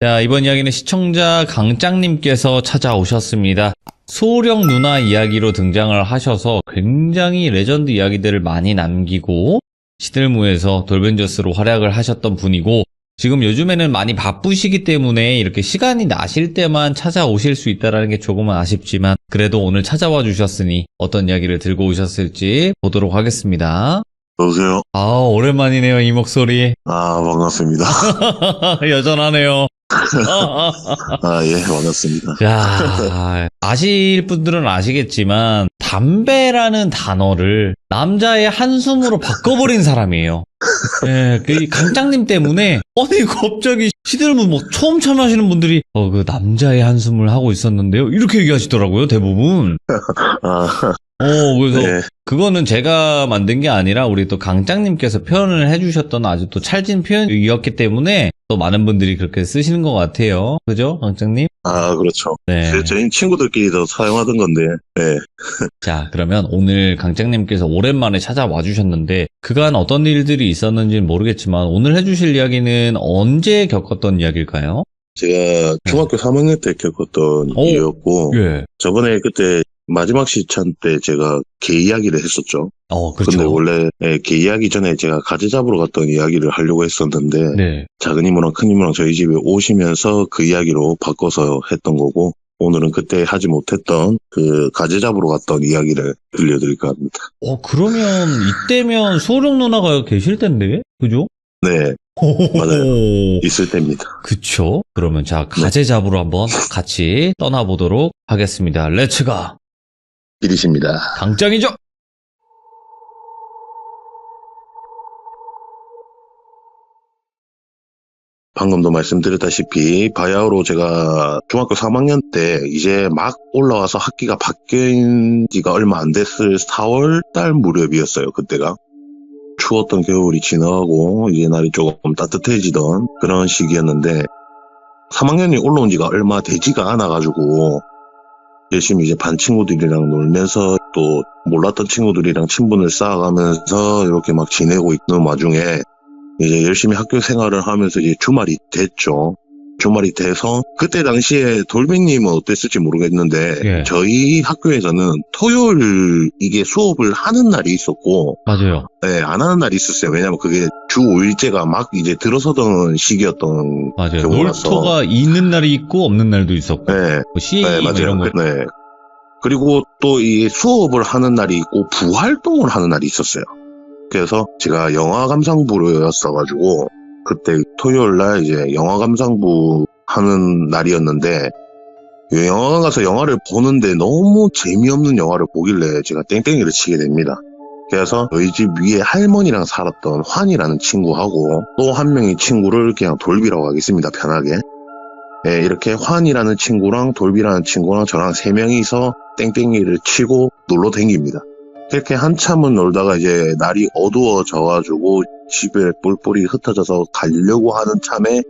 자, 이번 이야기는 시청자 강짱님께서 찾아오셨습니다. 소령 누나 이야기로 등장을 하셔서 굉장히 레전드 이야기들을 많이 남기고 시들무에서 돌벤져스로 활약을 하셨던 분이고, 지금 요즘에는 많이 바쁘시기 때문에 이렇게 시간이 나실 때만 찾아오실 수 있다는 게 조금은 아쉽지만, 그래도 오늘 찾아와 주셨으니 어떤 이야기를 들고 오셨을지 보도록 하겠습니다. 여보세요? 아, 오랜만이네요, 이 목소리. 아, 반갑습니다. 여전하네요. 아, 예, 반갑습니다. 자, 아실 분들은 아시겠지만 담배라는 단어를 남자의 한숨으로 바꿔버린 사람이에요. 예, 그 강짱님 때문에 아니 갑자기 시들무 뭐 처음 참여하시는 분들이 그 남자의 한숨을 하고 있었는데요, 이렇게 얘기하시더라고요, 대부분. 아, 그래서 네. 그거는 제가 만든 게 아니라 우리 또 강짱님께서 표현을 해주셨던 아주 또 찰진 표현이었기 때문에 또 많은 분들이 그렇게 쓰시는 것 같아요. 그죠, 강짱님? 아, 그렇죠. 네. 저희 친구들끼리도 사용하던 건데, 네. 자, 그러면 오늘 강짱님께서 오랜만에 찾아와 주셨는데 그간 어떤 일들이 있었는지는 모르겠지만 오늘 해주실 이야기는 언제 겪었던 이야기일까요? 제가 중학교 3학년 때 겪었던 오. 일이었고, 예. 저번에 그때 마지막 시찬 때 제가 개 이야기를 했었죠. 그렇죠. 근데 원래 개 이야기 전에 제가 가지 잡으러 갔던 이야기를 하려고 했었는데, 네. 작은 이모랑 큰 이모랑 저희 집에 오시면서 그 이야기로 바꿔서 했던 거고, 오늘은 그때 하지 못했던 그 가지 잡으러 갔던 이야기를 들려드릴까 합니다. 그러면 이때면 소룡 누나가 계실 텐데, 그죠? 네, 맞아요. 있을 때입니다. 그쵸? 그러면 자, 가재 잡으러 한번 같이 떠나보도록 하겠습니다. 렛츠가! 길이십니다. 강짱이죠? 방금도 말씀드렸다시피 바야흐로 제가 중학교 3학년 때 이제 막 올라와서 학기가 바뀐 지가 얼마 안 됐을 4월 달 무렵이었어요. 그때가 추웠던 겨울이 지나가고 이제 날이 조금 따뜻해지던 그런 시기였는데, 3학년이 올라온 지가 얼마 되지가 않아가지고 열심히 이제 반 친구들이랑 놀면서 또 몰랐던 친구들이랑 친분을 쌓아가면서 이렇게 막 지내고 있는 와중에 이제 열심히 학교 생활을 하면서 이제 주말이 됐죠. 주말이 돼서 그때 당시에 돌뱅님은 어땠을지 모르겠는데, 예. 저희 학교에서는 토요일 이게 수업을 하는 날이 있었고, 맞아요. 네, 안 하는 날이 있었어요. 왜냐면 그게 주 5일제가 막 이제 들어서던 시기였던 맞아요. 경우라서. 놀토가 있는 날이 있고 없는 날도 있었고. 네, 뭐 CA 네, 뭐 맞아요. 이런 거. 네. 그리고 또 이 수업을 하는 날이 있고 부활동을 하는 날이 있었어요. 그래서 제가 영화 감상부였어가지고 그때 토요일 날 이제 영화 감상부 하는 날이었는데, 영화관 가서 영화를 보는데 너무 재미없는 영화를 보길래 제가 땡땡이를 치게 됩니다. 그래서 저희 집 위에 할머니랑 살았던 환이라는 친구하고 또 한 명의 친구를 그냥 돌비라고 하겠습니다, 편하게. 네, 이렇게 환이라는 친구랑 돌비라는 친구랑 저랑 3명이서 땡땡이를 치고 놀러 댕깁니다. 그렇게 한참은 놀다가 이제 날이 어두워져가지고 집에 뿔뿔이 흩어져서 가려고 하는 참에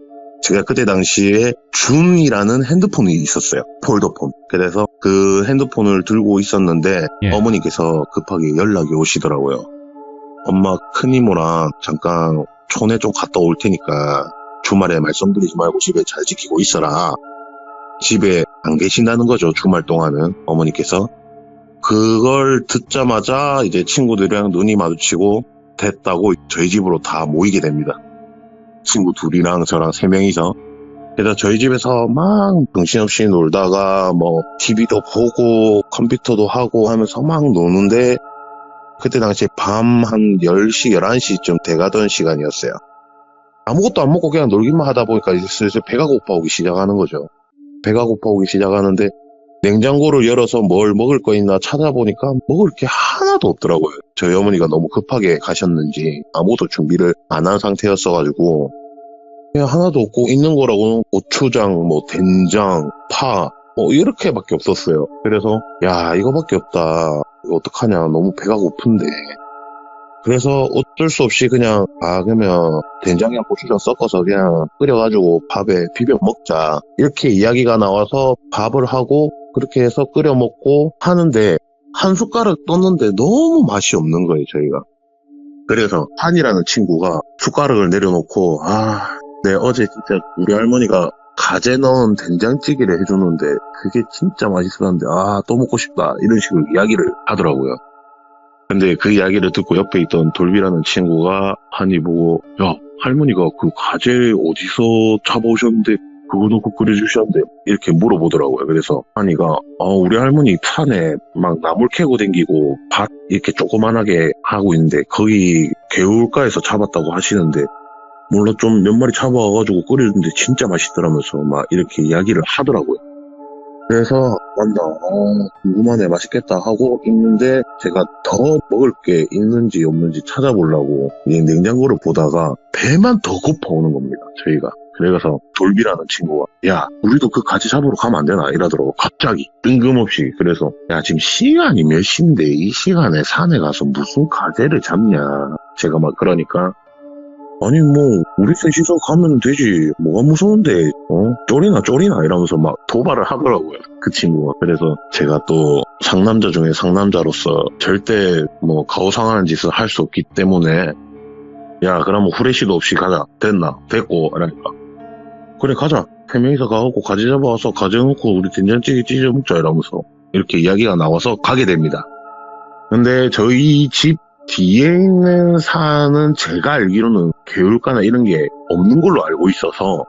제가 그때 당시에 줌이라는 핸드폰이 있었어요. 폴더폰. 그래서 그 핸드폰을 들고 있었는데 예. 어머니께서 급하게 연락이 오시더라고요. 엄마 큰이모랑 잠깐 촌에 좀 갔다 올 테니까 주말에 말썽부리지 말고 집에 잘 지키고 있어라. 집에 안 계신다는 거죠, 주말 동안은 어머니께서. 그걸 듣자마자 이제 친구들이랑 눈이 마주치고 됐다고 저희 집으로 다 모이게 됩니다. 친구 둘이랑 저랑 3명이서. 그래서 저희 집에서 막 정신없이 놀다가 뭐 TV도 보고 컴퓨터도 하고 하면서 막 노는데, 그때 당시에 밤 한 10시, 11시쯤 돼가던 시간이었어요. 아무것도 안 먹고 그냥 놀기만 하다 보니까 이제 슬슬 배가 고파오기 시작하는 거죠. 배가 고파오기 시작하는데 냉장고를 열어서 뭘 먹을 거 있나 찾아보니까 먹을 게 하나도 없더라고요. 저희 어머니가 너무 급하게 가셨는지 아무것도 준비를 안 한 상태였어가지고 그냥 하나도 없고, 있는 거라고는 고추장, 뭐 된장, 파 뭐 이렇게밖에 없었어요. 그래서 야, 이거밖에 없다, 이거 어떡하냐, 너무 배가 고픈데. 그래서 어쩔 수 없이 그냥 그러면 된장이랑 고추장 섞어서 그냥 끓여가지고 밥에 비벼 먹자, 이렇게 이야기가 나와서 밥을 하고 그렇게 해서 끓여 먹고 하는데, 한 숟가락 떴는데 너무 맛이 없는 거예요, 저희가. 그래서 한이라는 친구가 숟가락을 내려놓고, 네, 어제 진짜 우리 할머니가 가재 넣은 된장찌개를 해주는데 그게 진짜 맛있었는데 또 먹고 싶다 이런 식으로 이야기를 하더라고요. 근데 그 이야기를 듣고 옆에 있던 돌비라는 친구가 한이 보고 야 할머니가 그 가재 어디서 잡아오셨는데 그거 넣고 끓여주셨는데 이렇게 물어보더라고요. 그래서 한이가 우리 할머니 산에 막 나물 캐고 댕기고 밭 이렇게 조그만하게 하고 있는데 거기 개울가에서 잡았다고 하시는데 몰라 좀 몇 마리 잡아와가지고 끓여주는데 진짜 맛있더라면서 막 이렇게 이야기를 하더라고요. 그래서 맞나 궁금하네 맛있겠다 하고 있는데 제가 더 먹을 게 있는지 없는지 찾아보려고 이 냉장고를 보다가 배만 더 고파오는 겁니다. 저희가. 그래서 돌비라는 친구가 야 우리도 그 가지 잡으러 가면 안 되나 이러더라고 갑자기 뜬금없이. 그래서 야 지금 시간이 몇 시인데 이 시간에 산에 가서 무슨 가재를 잡냐 제가 막 그러니까 아니 뭐 우리 셋이서 가면 되지 뭐가 무서운데 쫄이나 이러면서 막 도발을 하더라고요 그 친구가. 그래서 제가 또 상남자 중에 상남자로서 절대 뭐 가오상하는 짓을 할 수 없기 때문에 야 그러면 후레쉬도 없이 가자 됐고 이러니까 그래 가자 3명이서 가갖고 가지 잡아와서 가지 넣고 우리 된장찌개 찢어 먹자 이러면서 이렇게 이야기가 나와서 가게 됩니다. 근데 저희 집 뒤에 있는 산은 제가 알기로는 개울가나 이런 게 없는 걸로 알고 있어서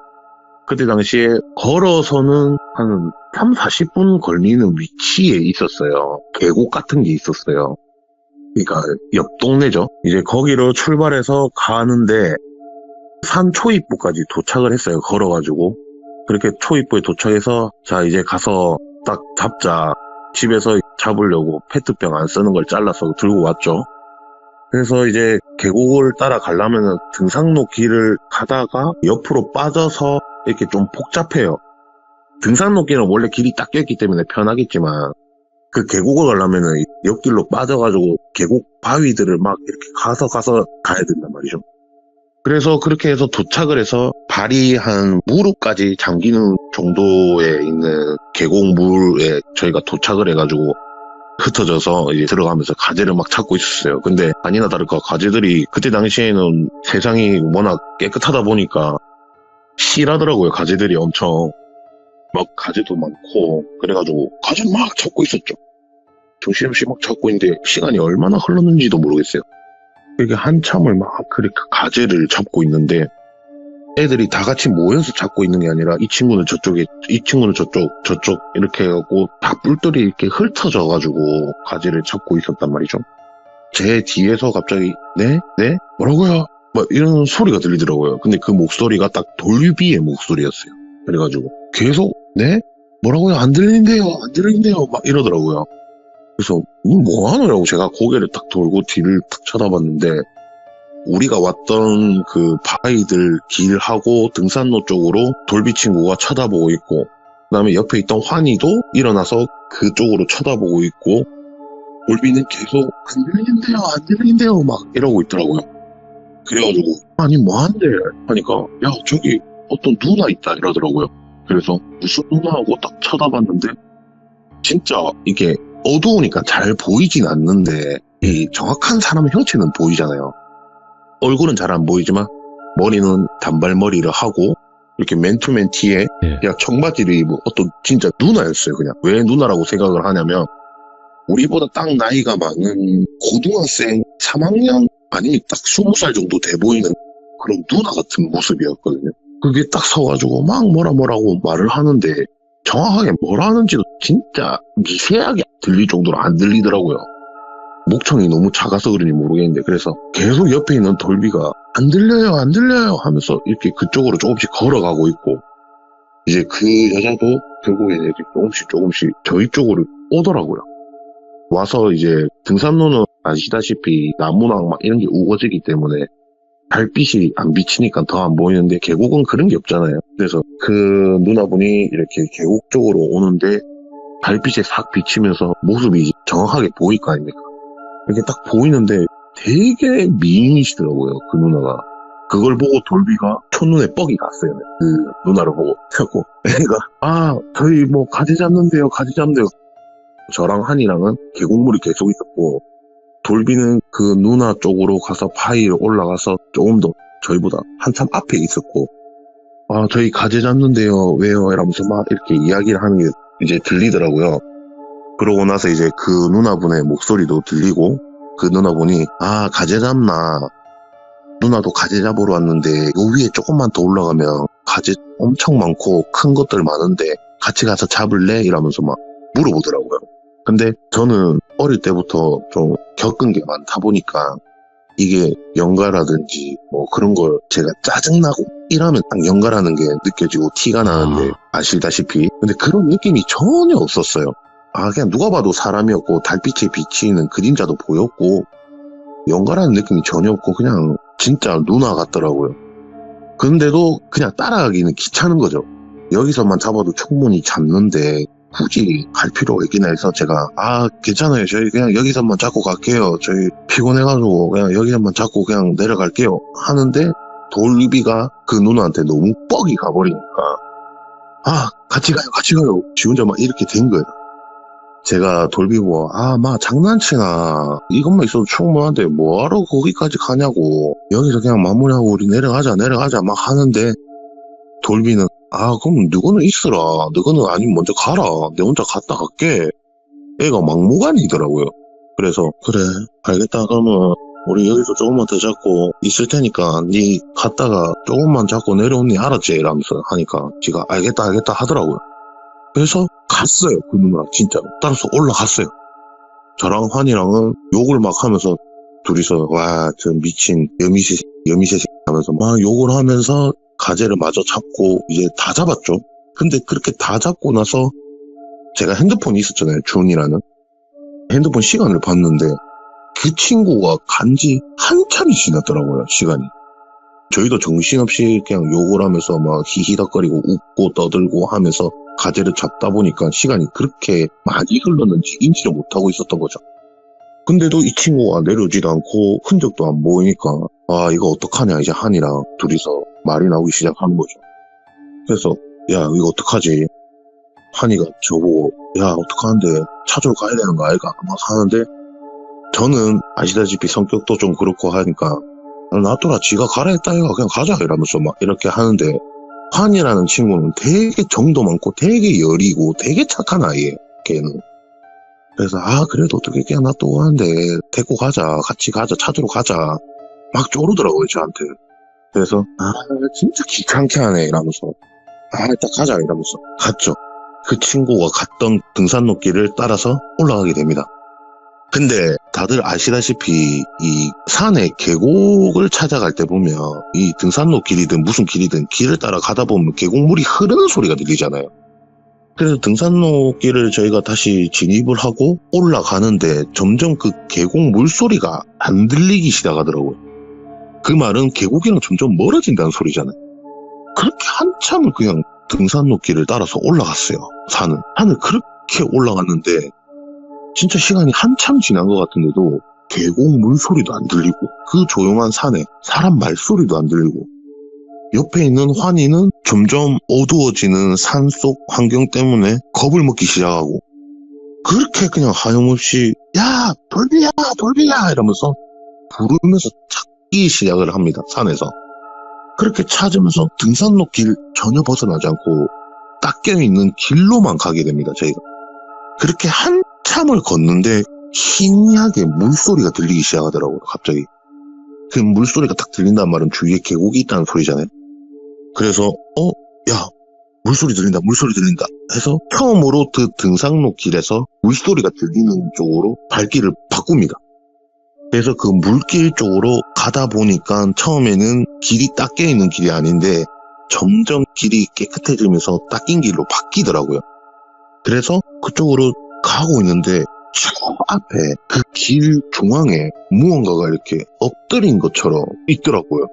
그때 당시에 걸어서는 한 30-40분 걸리는 위치에 있었어요. 계곡 같은 게 있었어요. 그러니까 옆 동네죠. 이제 거기로 출발해서 가는데 산 초입부까지 도착을 했어요. 걸어가지고. 그렇게 초입부에 도착해서 자 이제 가서 딱 잡자. 집에서 잡으려고 페트병 안 쓰는 걸 잘라서 들고 왔죠. 그래서 이제 계곡을 따라 가려면 등산로 길을 가다가 옆으로 빠져서 이렇게 좀 복잡해요. 등산로 길은 원래 길이 딱 껴있기 때문에 편하겠지만 그 계곡을 가려면 옆길로 빠져가지고 계곡 바위들을 막 이렇게 가서 가야 된단 말이죠. 그래서 그렇게 해서 도착을 해서 발이 한 무릎까지 잠기는 정도에 있는 계곡물에 저희가 도착을 해가지고 흩어져서 이제 들어가면서 가재를 막 찾고 있었어요. 근데 아니나 다를까 가재들이 그때 당시에는 세상이 워낙 깨끗하다 보니까 실하더라고요. 가재들이 엄청 막 가재도 많고 그래가지고 가재 막 찾고 있었죠. 정신없이 막 찾고 있는데 시간이 얼마나 흘렀는지도 모르겠어요. 그렇게 한참을 막 그렇게 가재를 잡고 있는데 애들이 다 같이 모여서 잡고 있는 게 아니라 이 친구는 저쪽에 이 친구는 저쪽 이렇게 해갖고 다 뿔들이 이렇게 흩어져가지고 가재를 잡고 있었단 말이죠. 제 뒤에서 갑자기 네? 뭐라고요? 막 이런 소리가 들리더라고요. 근데 그 목소리가 딱 돌비의 목소리였어요. 그래가지고 계속 네? 뭐라고요? 안 들리는데요 막 이러더라고요. 그래서 뭐하노라고 제가 고개를 딱 돌고 뒤를 딱 쳐다봤는데 우리가 왔던 그 바위들 길하고 등산로 쪽으로 돌비 친구가 쳐다보고 있고 그 다음에 옆에 있던 환희도 일어나서 그쪽으로 쳐다보고 있고 돌비는 계속 안 들리는데요 막 이러고 있더라고요. 그래가지고 아니 뭐하는데 하니까 야 저기 어떤 누나 있다 이러더라고요. 그래서 무슨 누나하고 딱 쳐다봤는데 진짜 이게 어두우니까 잘 보이진 않는데 이 정확한 사람 형체는 보이잖아요. 얼굴은 잘 안 보이지만 머리는 단발머리를 하고 이렇게 맨투맨 티에 그냥 청바지를 입은 어떤 진짜 누나였어요. 그냥 왜 누나라고 생각을 하냐면 우리보다 딱 나이가 많은 고등학생 3학년 아니 딱 20살 정도 돼 보이는 그런 누나 같은 모습이었거든요. 그게 딱 서가지고 막 뭐라고 말을 하는데 정확하게 뭐라 하는지도 진짜 미세하게 들릴 정도로 안 들리더라고요. 목청이 너무 작아서 그런지 모르겠는데 그래서 계속 옆에 있는 돌비가 안 들려요 하면서 이렇게 그쪽으로 조금씩 걸어가고 있고 이제 그 여자도 결국에 조금씩 저희 쪽으로 오더라고요. 와서 이제 등산로는 아시다시피 나무랑 막 이런 게 우거지기 때문에 달빛이 안 비치니까 더 안 보이는데 계곡은 그런 게 없잖아요. 그래서 그 누나분이 이렇게 계곡 쪽으로 오는데 달빛에 싹 비치면서 모습이 정확하게 보일 거 아닙니까? 이렇게 딱 보이는데 되게 미인이시더라고요, 그 누나가. 그걸 보고 돌비가 첫눈에 뻑이 갔어요. 그 누나를 보고. 그래갖고 애가 저희 뭐 가지 잡는데요. 저랑 한이랑은 계곡물이 계속 있었고 돌비는 그 누나 쪽으로 가서 바위를 올라가서 조금 더 저희보다 한참 앞에 있었고 저희 가재 잡는데요. 왜요? 이러면서 막 이렇게 이야기를 하는 게 이제 들리더라고요. 그러고 나서 이제 그 누나분의 목소리도 들리고, 그 누나분이, 가재 잡나. 누나도 가재 잡으러 왔는데, 요 위에 조금만 더 올라가면 가재 엄청 많고 큰 것들 많은데, 같이 가서 잡을래? 이러면서 막 물어보더라고요. 근데 저는 어릴 때부터 좀 겪은 게 많다 보니까, 이게 연가라든지 뭐 그런 걸 제가 짜증나고 이러면 딱 연가라는 게 느껴지고 티가 나는데 아시다시피 근데 그런 느낌이 전혀 없었어요. 그냥 누가 봐도 사람이었고 달빛에 비치는 그림자도 보였고 연가라는 느낌이 전혀 없고 그냥 진짜 누나 같더라고요. 근데도 그냥 따라가기는 귀찮은 거죠. 여기서만 잡아도 충분히 잡는데 굳이 갈 필요가 있긴 해서 제가 괜찮아요. 저희 그냥 여기서만 잡고 갈게요. 저희 피곤해가지고 그냥 여기서만 잡고 그냥 내려갈게요. 하는데 돌비가 그 누나한테 너무 뻑이 가버리니까 같이 가요. 지 혼자 막 이렇게 된 거예요. 제가 돌비고 마 장난치나 이것만 있어도 충분한데 뭐하러 거기까지 가냐고 여기서 그냥 마무리하고 우리 내려가자 막 하는데 돌비는 그럼 너거는 있으라. 너거는 아니면 먼저 가라. 내 혼자 갔다 갈게. 애가 막무가내이더라고요. 그래서 그래 알겠다. 그러면 우리 여기서 조금만 더 잡고 있을 테니까 니 갔다가 조금만 잡고 내려오니 알았지? 이러면서 하니까 지가 알겠다 하더라고요. 그래서 갔어요. 그 누나 진짜 따라서 올라갔어요. 저랑 환이랑은 욕을 막 하면서 둘이서 저 미친 여미새 하면서 막 욕을 하면서 가재를 마저 잡고 이제 다 잡았죠. 근데 그렇게 다 잡고 나서 제가 핸드폰이 있었잖아요. 준이라는 핸드폰 시간을 봤는데 그 친구가 간지 한참이 지났더라고요. 시간이. 저희도 정신없이 그냥 욕을 하면서 막 히히덕거리고 웃고 떠들고 하면서 가재를 잡다 보니까 시간이 그렇게 많이 흘렀는지 인지를 못하고 있었던 거죠. 근데도 이 친구가 내려오지도 않고 흔적도 안 보이니까 이거 어떡하냐 이제 한이랑 둘이서 말이 나오기 시작하는 거죠. 그래서 야 이거 어떡하지? 한이가 저보고 야 어떡하는데 찾으러 가야 되는 거 아이가? 막 하는데 저는 아시다시피 성격도 좀 그렇고 하니까 놔둬라 지가 가라 했다 이가 그냥 가자 이러면서 막 이렇게 하는데 한이라는 친구는 되게 정도 많고 되게 여리고 되게 착한 아이예요. 걔는. 그래서 그래도 어떻게 그냥 놔두고 하는데 데리고 가자 같이 가자 찾으러 가자 막 쪼르더라고요 저한테. 그래서 진짜 귀찮게 하네 이러면서 일단 가자 이러면서 갔죠. 그 친구가 갔던 등산로길을 따라서 올라가게 됩니다. 근데 다들 아시다시피 이 산에 계곡을 찾아갈 때 보면 이 등산로 길이든 무슨 길이든 길을 따라 가다 보면 계곡물이 흐르는 소리가 들리잖아요. 그래서 등산로 길을 저희가 다시 진입을 하고 올라가는데 점점 그 계곡 물소리가 안 들리기 시작하더라고요. 그 말은 계곡이랑 점점 멀어진다는 소리잖아요. 그렇게 한참을 그냥 등산로 길을 따라서 올라갔어요. 산을 그렇게 올라갔는데 진짜 시간이 한참 지난 것 같은데도 계곡 물소리도 안 들리고 그 조용한 산에 사람 말소리도 안 들리고 옆에 있는 환희는 점점 어두워지는 산속 환경 때문에 겁을 먹기 시작하고 그렇게 그냥 하염없이 야 돌비야 이러면서 부르면서 찾기 시작을 합니다. 산에서. 그렇게 찾으면서 등산로 길 전혀 벗어나지 않고 딱 껴있는 길로만 가게 됩니다. 저희가. 그렇게 한참을 걷는데 희미하게 물소리가 들리기 시작하더라고요. 갑자기. 그 물소리가 딱 들린다는 말은 주위에 계곡이 있다는 소리잖아요. 그래서 야 물소리 들린다 해서 처음으로 그 등산로 길에서 물소리가 들리는 쪽으로 발길을 바꿉니다. 그래서 그 물길 쪽으로 가다 보니까 처음에는 길이 닦여 있는 길이 아닌데 점점 길이 깨끗해지면서 닦인 길로 바뀌더라고요. 그래서 그쪽으로 가고 있는데 저 앞에 그 길 중앙에 무언가가 이렇게 엎드린 것처럼 있더라고요.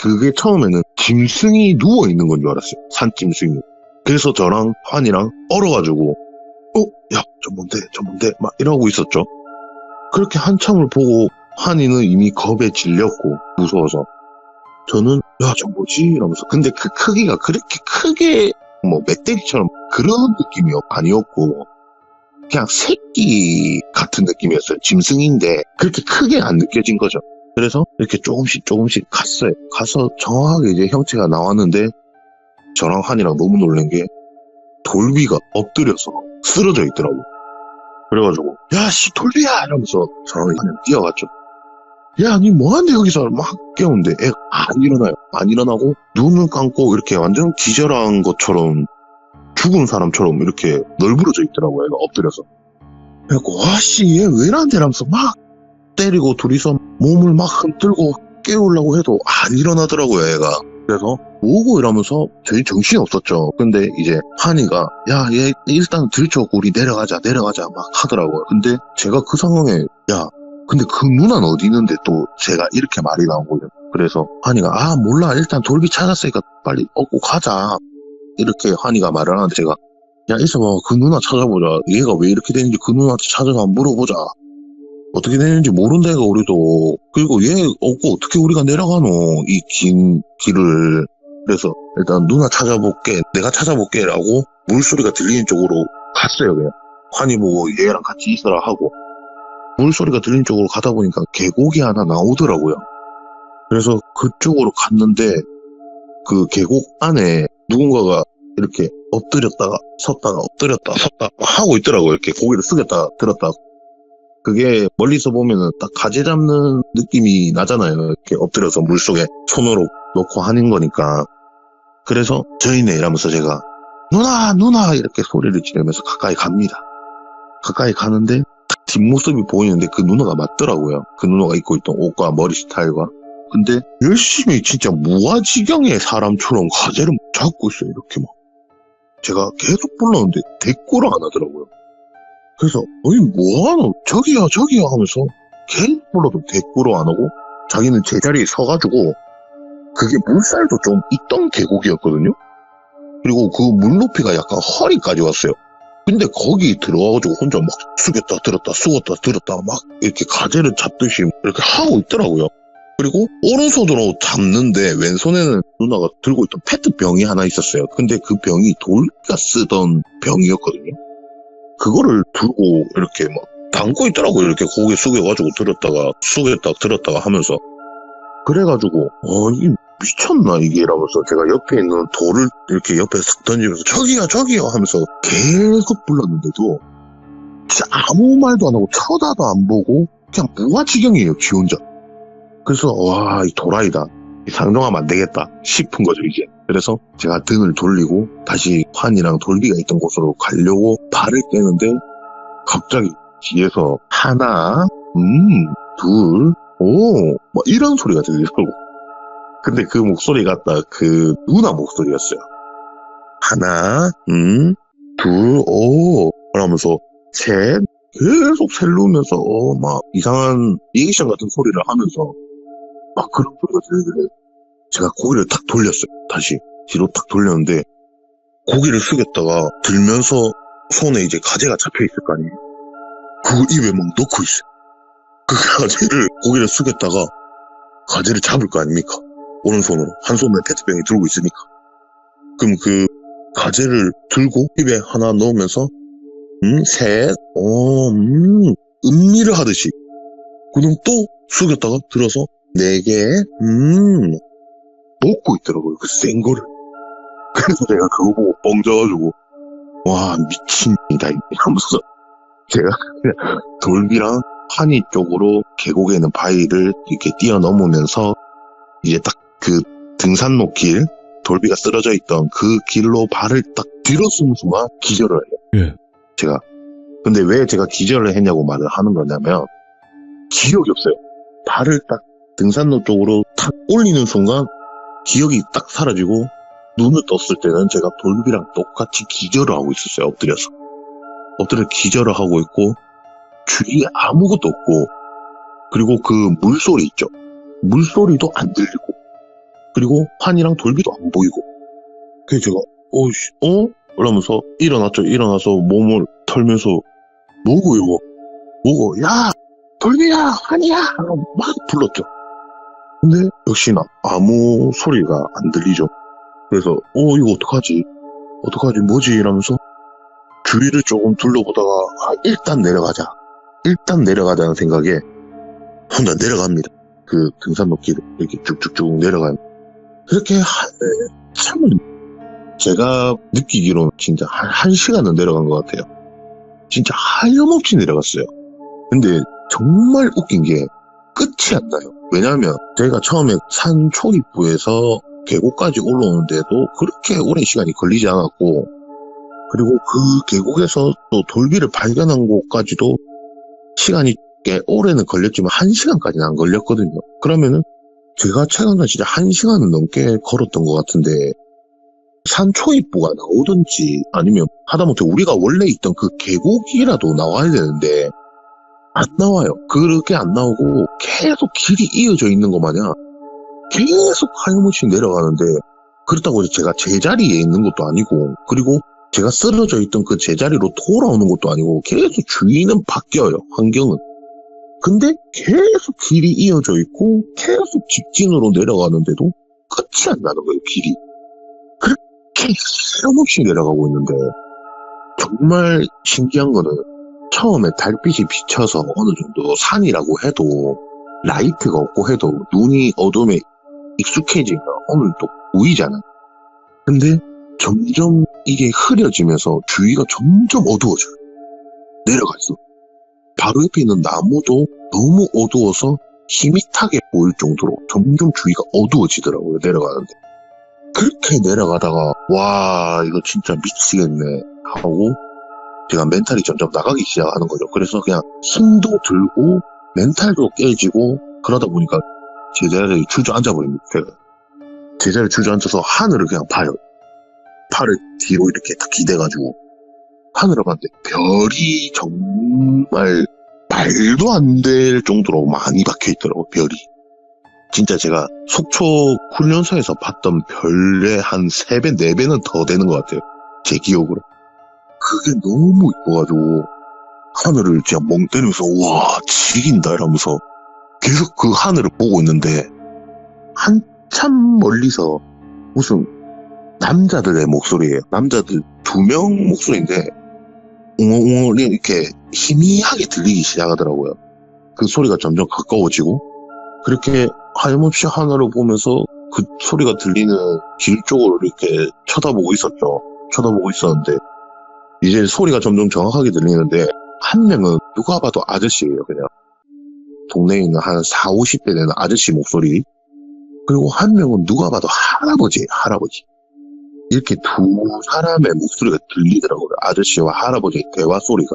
그게 처음에는 짐승이 누워있는 건 줄 알았어요. 산짐승이. 그래서 저랑 환이랑 얼어가지고 야 저 뭔데 막 이러고 있었죠. 그렇게 한참을 보고 환이는 이미 겁에 질렸고 무서워서 저는 야 저 뭐지 이러면서 근데 그 크기가 그렇게 크게 뭐 멧돼지처럼 그런 느낌이 아니었고 그냥 새끼 같은 느낌이었어요. 짐승인데 그렇게 크게 안 느껴진 거죠. 그래서 이렇게 조금씩 갔어요. 가서 정확하게 이제 형체가 나왔는데 저랑 한이랑 너무 놀란 게 돌비가 엎드려서 쓰러져 있더라고. 그래가지고 야 씨 돌비야 이러면서 저랑 한이랑 뛰어갔죠. 야 니 뭐하는데 여기서 막 깨우는데 애가 안 일어나요. 안 일어나고 눈을 감고 이렇게 완전 기절한 것처럼 죽은 사람처럼 이렇게 널브러져 있더라고요. 애가 엎드려서. 그래갖고 아씨 얘 왜 이러는데 이러면서 막 때리고 둘이서 몸을 막 흔들고 깨우려고 해도 안 일어나더라고요 애가. 그래서 뭐고 이러면서 저희 정신이 없었죠. 근데 이제 한이가 야 얘 일단 들쳐오고 우리 내려가자 막 하더라고요. 근데 제가 그 상황에 야 근데 그 누나는 어디 있는데 또 제가 이렇게 말이 나온 거예요. 그래서 한이가 아 몰라 일단 돌비 찾았으니까 빨리 얻고 가자 이렇게 한이가 말을 하는데 제가 야 있어봐 그 누나 찾아보자. 얘가 왜 이렇게 되는지 그 누나한테 찾아가 물어보자. 어떻게 되는지 모른다 이가 우리도. 그리고 얘 없고 어떻게 우리가 내려가노 이 긴 길을. 그래서 일단 누나 찾아볼게 내가 찾아볼게 라고 물소리가 들리는 쪽으로 갔어요. 그냥 환희 보고 얘랑 같이 있어라 하고 물소리가 들리는 쪽으로 가다 보니까 계곡이 하나 나오더라고요. 그래서 그쪽으로 갔는데 그 계곡 안에 누군가가 이렇게 엎드렸다가 섰다가 엎드렸다가 섰다가 하고 있더라고요. 이렇게 고개를 숙였다가 들었다가. 그게 멀리서 보면은 딱 가재 잡는 느낌이 나잖아요. 이렇게 엎드려서 물속에 손으로 놓고 하는 거니까. 그래서 저희네 이러면서 제가 누나 이렇게 소리를 지르면서 가까이 갑니다. 가까이 가는데 딱 뒷모습이 보이는데 그 누나가 맞더라고요. 그 누나가 입고 있던 옷과 머리 스타일과. 근데 열심히 진짜 무아지경의 사람처럼 가재를 잡고 있어요. 이렇게 막. 제가 계속 불렀는데 대꾸를 안 하더라고요. 그래서 어이 뭐하노 저기요 하면서 계속 불러도 대꾸로 안 하고 자기는 제자리에 서가지고 그게 물살도 좀 있던 계곡이었거든요. 그리고 그 물 높이가 약간 허리까지 왔어요. 근데 거기 들어와가지고 혼자 막 숙였다 들었다 숙었다 들었다 막 이렇게 가재를 잡듯이 이렇게 하고 있더라고요. 그리고 오른손으로 잡는데 왼손에는 누나가 들고 있던 페트병이 하나 있었어요. 근데 그 병이 돌비가 쓰던 병이었거든요. 그거를 들고 이렇게 막 담고 있더라고요. 이렇게 고개 숙여가지고 들었다가 숙였다 들었다가 하면서. 그래가지고 이 미쳤나 이게 이러면서 제가 옆에 있는 돌을 이렇게 옆에 싹 던지면서 저기요 하면서 계속 불렀는데도 진짜 아무 말도 안 하고 쳐다도 안 보고 그냥 무아지경이에요. 지 혼자. 그래서 와 이 도라이다. 상종하면 안 되겠다 싶은 거죠 이제. 그래서 제가 등을 돌리고 다시 환이랑 돌비가 있던 곳으로 가려고 발을 떼는데 갑자기 뒤에서 하나, 둘, 오, 뭐 이런 소리가 들리더라고. 근데 그 목소리가 딱 그 누나 목소리였어요. 하나, 둘, 오, 그러면서 셋, 계속 셀르면서 막 이상한 리액션 같은 소리를 하면서 막 그런 소리가 들리길래 제가 고개를 탁 돌렸어요. 다시 뒤로 탁 돌렸는데 고개를 숙였다가 들면서 손에 이제 가재가 잡혀있을 거 아니에요. 그걸 입에 막 넣고 있어요. 그 가재를 고개를 숙였다가 가재를 잡을 거 아닙니까? 오른손으로. 한 손에 페트병이 들고 있으니까. 그럼 그 가재를 들고 입에 하나 넣으면서 셋, 음미를 하듯이 그럼 또 숙였다가 들어서 4개, 먹고 있더라고요. 그 센 거를. 그래서 제가 그거 보고 뻥져가지고 와 미친이다 이러면서 제가 그냥 돌비랑 환희 쪽으로 계곡에 있는 바위를 이렇게 뛰어넘으면서 이제 딱 그 등산로 길 돌비가 쓰러져 있던 그 길로 발을 딱 들어서는 순간 기절을 해요. 예. 제가. 근데 왜 제가 기절을 했냐고 말을 하는 거냐면 기억이 없어요. 발을 딱 등산로 쪽으로 탁 올리는 순간 기억이 딱 사라지고 눈을 떴을 때는 제가 돌비랑 똑같이 기절을 하고 있었어요. 엎드려 기절을 하고 있고 주위에 아무것도 없고 그리고 그 물소리 있죠. 물소리도 안 들리고 그리고 환이랑 돌비도 안 보이고 그래서 제가 이러면서 일어나서 몸을 털면서 뭐고 야 돌비야 환이야 막 불렀죠. 근데 역시나 아무 소리가 안 들리죠. 그래서 이거 어떡하지 뭐지 이러면서 주위를 조금 둘러보다가 일단 내려가자는 생각에 혼자 내려갑니다. 그 등산로 길을 이렇게 쭉쭉쭉 내려가요. 그렇게 한참을 제가 느끼기로는 진짜 한 시간은 내려간 것 같아요. 진짜 하염없이 내려갔어요. 근데 정말 웃긴 게 끝이 안 나요. 왜냐하면 제가 처음에 산 초입부에서 계곡까지 올라오는데도 그렇게 오랜 시간이 걸리지 않았고, 그리고 그 계곡에서 또 돌비를 발견한 곳까지도 시간이 꽤 오래는 걸렸지만 1시간까지는 안 걸렸거든요. 그러면은 제가 최근에 진짜 1시간은 넘게 걸었던 것 같은데, 산 초입부가 나오든지 아니면 하다못해 우리가 원래 있던 그 계곡이라도 나와야 되는데 안 나와요. 그렇게 안 나오고 계속 길이 이어져 있는 것 마냥 계속 하염없이 내려가는데, 그렇다고 제가 제자리에 있는 것도 아니고, 그리고 제가 쓰러져 있던 그 제자리로 돌아오는 것도 아니고 계속 주위는 바뀌어요. 환경은. 근데 계속 길이 이어져 있고 계속 직진으로 내려가는데도 끝이 안 나는 거예요. 길이. 그렇게 하염없이 내려가고 있는데, 정말 신기한 거는 처음에 달빛이 비쳐서 어느 정도 산이라고 해도 라이트가 없고 해도 눈이 어둠에 익숙해지면 오늘 또 보이잖아요. 근데 점점 이게 흐려지면서 주위가 점점 어두워져요. 내려갈수록. 바로 옆에 있는 나무도 너무 어두워서 희미하게 보일 정도로 점점 주위가 어두워지더라고요. 내려가는데. 그렇게 내려가다가 와, 이거 진짜 미치겠네 하고 제가 멘탈이 점점 나가기 시작하는 거죠. 그래서 그냥 힘도 들고 멘탈도 깨지고 그러다 보니까 제자리에 주저앉아버립니다. 제자리에 주저앉아서 하늘을 그냥 봐요. 팔을 뒤로 이렇게 딱 기대가지고 하늘을 봤는데 별이 정말 말도 안 될 정도로 많이 박혀있더라고요. 별이. 진짜 제가 속초 훈련소에서 봤던 별의 한 3배, 4배는 더 되는 것 같아요. 제 기억으로. 그게 너무 이뻐가지고 하늘을 진짜 멍 때리면서 와, 지긴다 이러면서 계속 그 하늘을 보고 있는데, 한참 멀리서 무슨 남자들의 목소리예요. 남자들 2명 목소리인데 웅웅웅 이렇게 희미하게 들리기 시작하더라고요. 그 소리가 점점 가까워지고, 그렇게 하염없이 하늘을 보면서 그 소리가 들리는 길 쪽으로 이렇게 쳐다보고 있었죠. 쳐다보고 있었는데 이제 소리가 점점 정확하게 들리는데, 한 명은 누가 봐도 아저씨예요. 그냥 동네에 있는 한 40, 50대 되는 아저씨 목소리, 그리고 한 명은 누가 봐도 할아버지예요. 할아버지. 이렇게 두 사람의 목소리가 들리더라고요. 아저씨와 할아버지의 대화 소리가.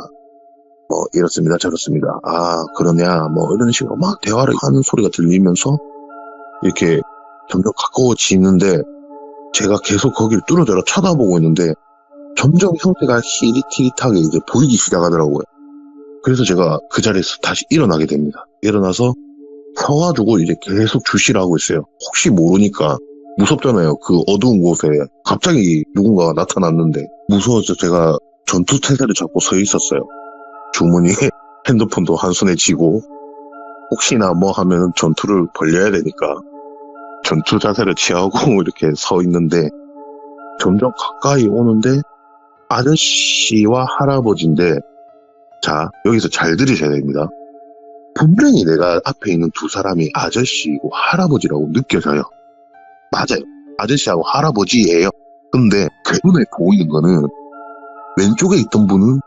뭐 이렇습니다 저렇습니다, 아 그러냐 뭐 이런 식으로 막 대화를 하는 소리가 들리면서 이렇게 점점 가까워지는데, 제가 계속 거기를 뚫어져라 쳐다보고 있는데 점점 형태가 희릿희릿하게 이제 보이기 시작하더라고요. 그래서 제가 그 자리에서 다시 일어나게 됩니다. 일어나서 서가지고 이제 계속 주시를 하고 있어요. 혹시 모르니까 무섭잖아요. 그 어두운 곳에 갑자기 누군가가 나타났는데 무서워서 제가 전투 태세를 잡고 서 있었어요. 주머니에 핸드폰도 한 손에 쥐고 혹시나 뭐 하면 전투를 벌려야 되니까 전투 자세를 취하고 이렇게 서 있는데, 점점 가까이 오는데 아저씨와 할아버지인데, 자 여기서 잘 들으셔야 됩니다. 분명히 내가 앞에 있는 두 사람이 아저씨이고 할아버지라고 느껴져요. 맞아요. 아저씨하고 할아버지예요. 근데 제 눈에 보이는 거는 왼쪽에 있던 분은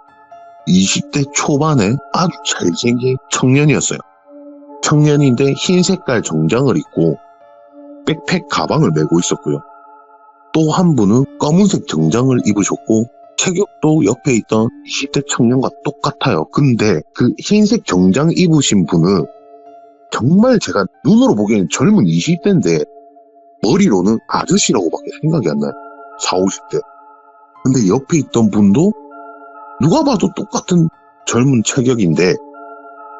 20대 초반에 아주 잘생긴 청년이었어요. 청년인데 흰 색깔 정장을 입고 백팩 가방을 메고 있었고요. 또 한 분은 검은색 정장을 입으셨고 체격도 옆에 있던 20대 청년과 똑같아요. 근데 그 흰색 정장 입으신 분은 정말 제가 눈으로 보기에는 젊은 20대인데 머리로는 아저씨라고밖에 생각이 안 나요. 40, 50대. 근데 옆에 있던 분도 누가 봐도 똑같은 젊은 체격인데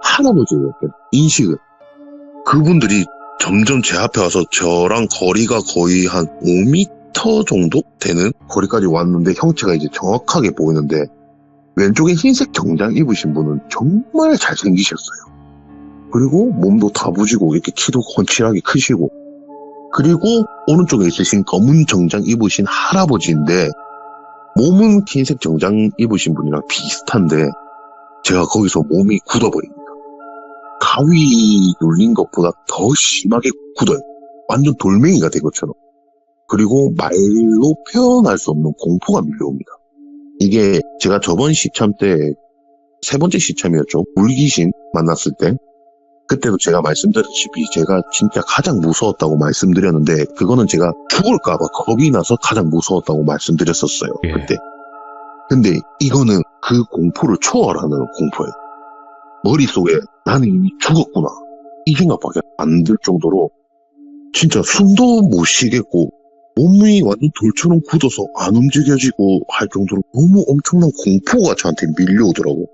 할아버지예요. 인식은. 그분들이 점점 제 앞에 와서 저랑 거리가 거의 한 5m 정도 되는 거리까지 왔는데, 형체가 이제 정확하게 보이는데, 왼쪽에 흰색 정장 입으신 분은 정말 잘생기셨어요. 그리고 몸도 다부지고 이렇게 키도 훤칠하게 크시고, 그리고 오른쪽에 있으신 검은 정장 입으신 할아버지인데 몸은 흰색 정장 입으신 분이랑 비슷한데 제가 거기서 몸이 굳어버립니다. 가위 눌린 것보다 더 심하게 굳어요. 완전 돌멩이가 된 것처럼. 그리고 말로 표현할 수 없는 공포가 밀려옵니다. 이게 제가 저번 시참 때 세 번째 시참이었죠. 물귀신 만났을 때 그때도 제가 말씀드렸다시피 제가 진짜 가장 무서웠다고 말씀드렸는데 그거는 제가 죽을까봐 겁이 나서 가장 무서웠다고 말씀드렸었어요. 예. 그때. 근데 이거는 그 공포를 초월하는 공포예요. 머릿속에 나는 이미 죽었구나 이 생각밖에 안 들 정도로 진짜 숨도 못 쉬겠고 몸이 완전 돌처럼 굳어서 안 움직여지고 할 정도로 너무 엄청난 공포가 저한테 밀려오더라고.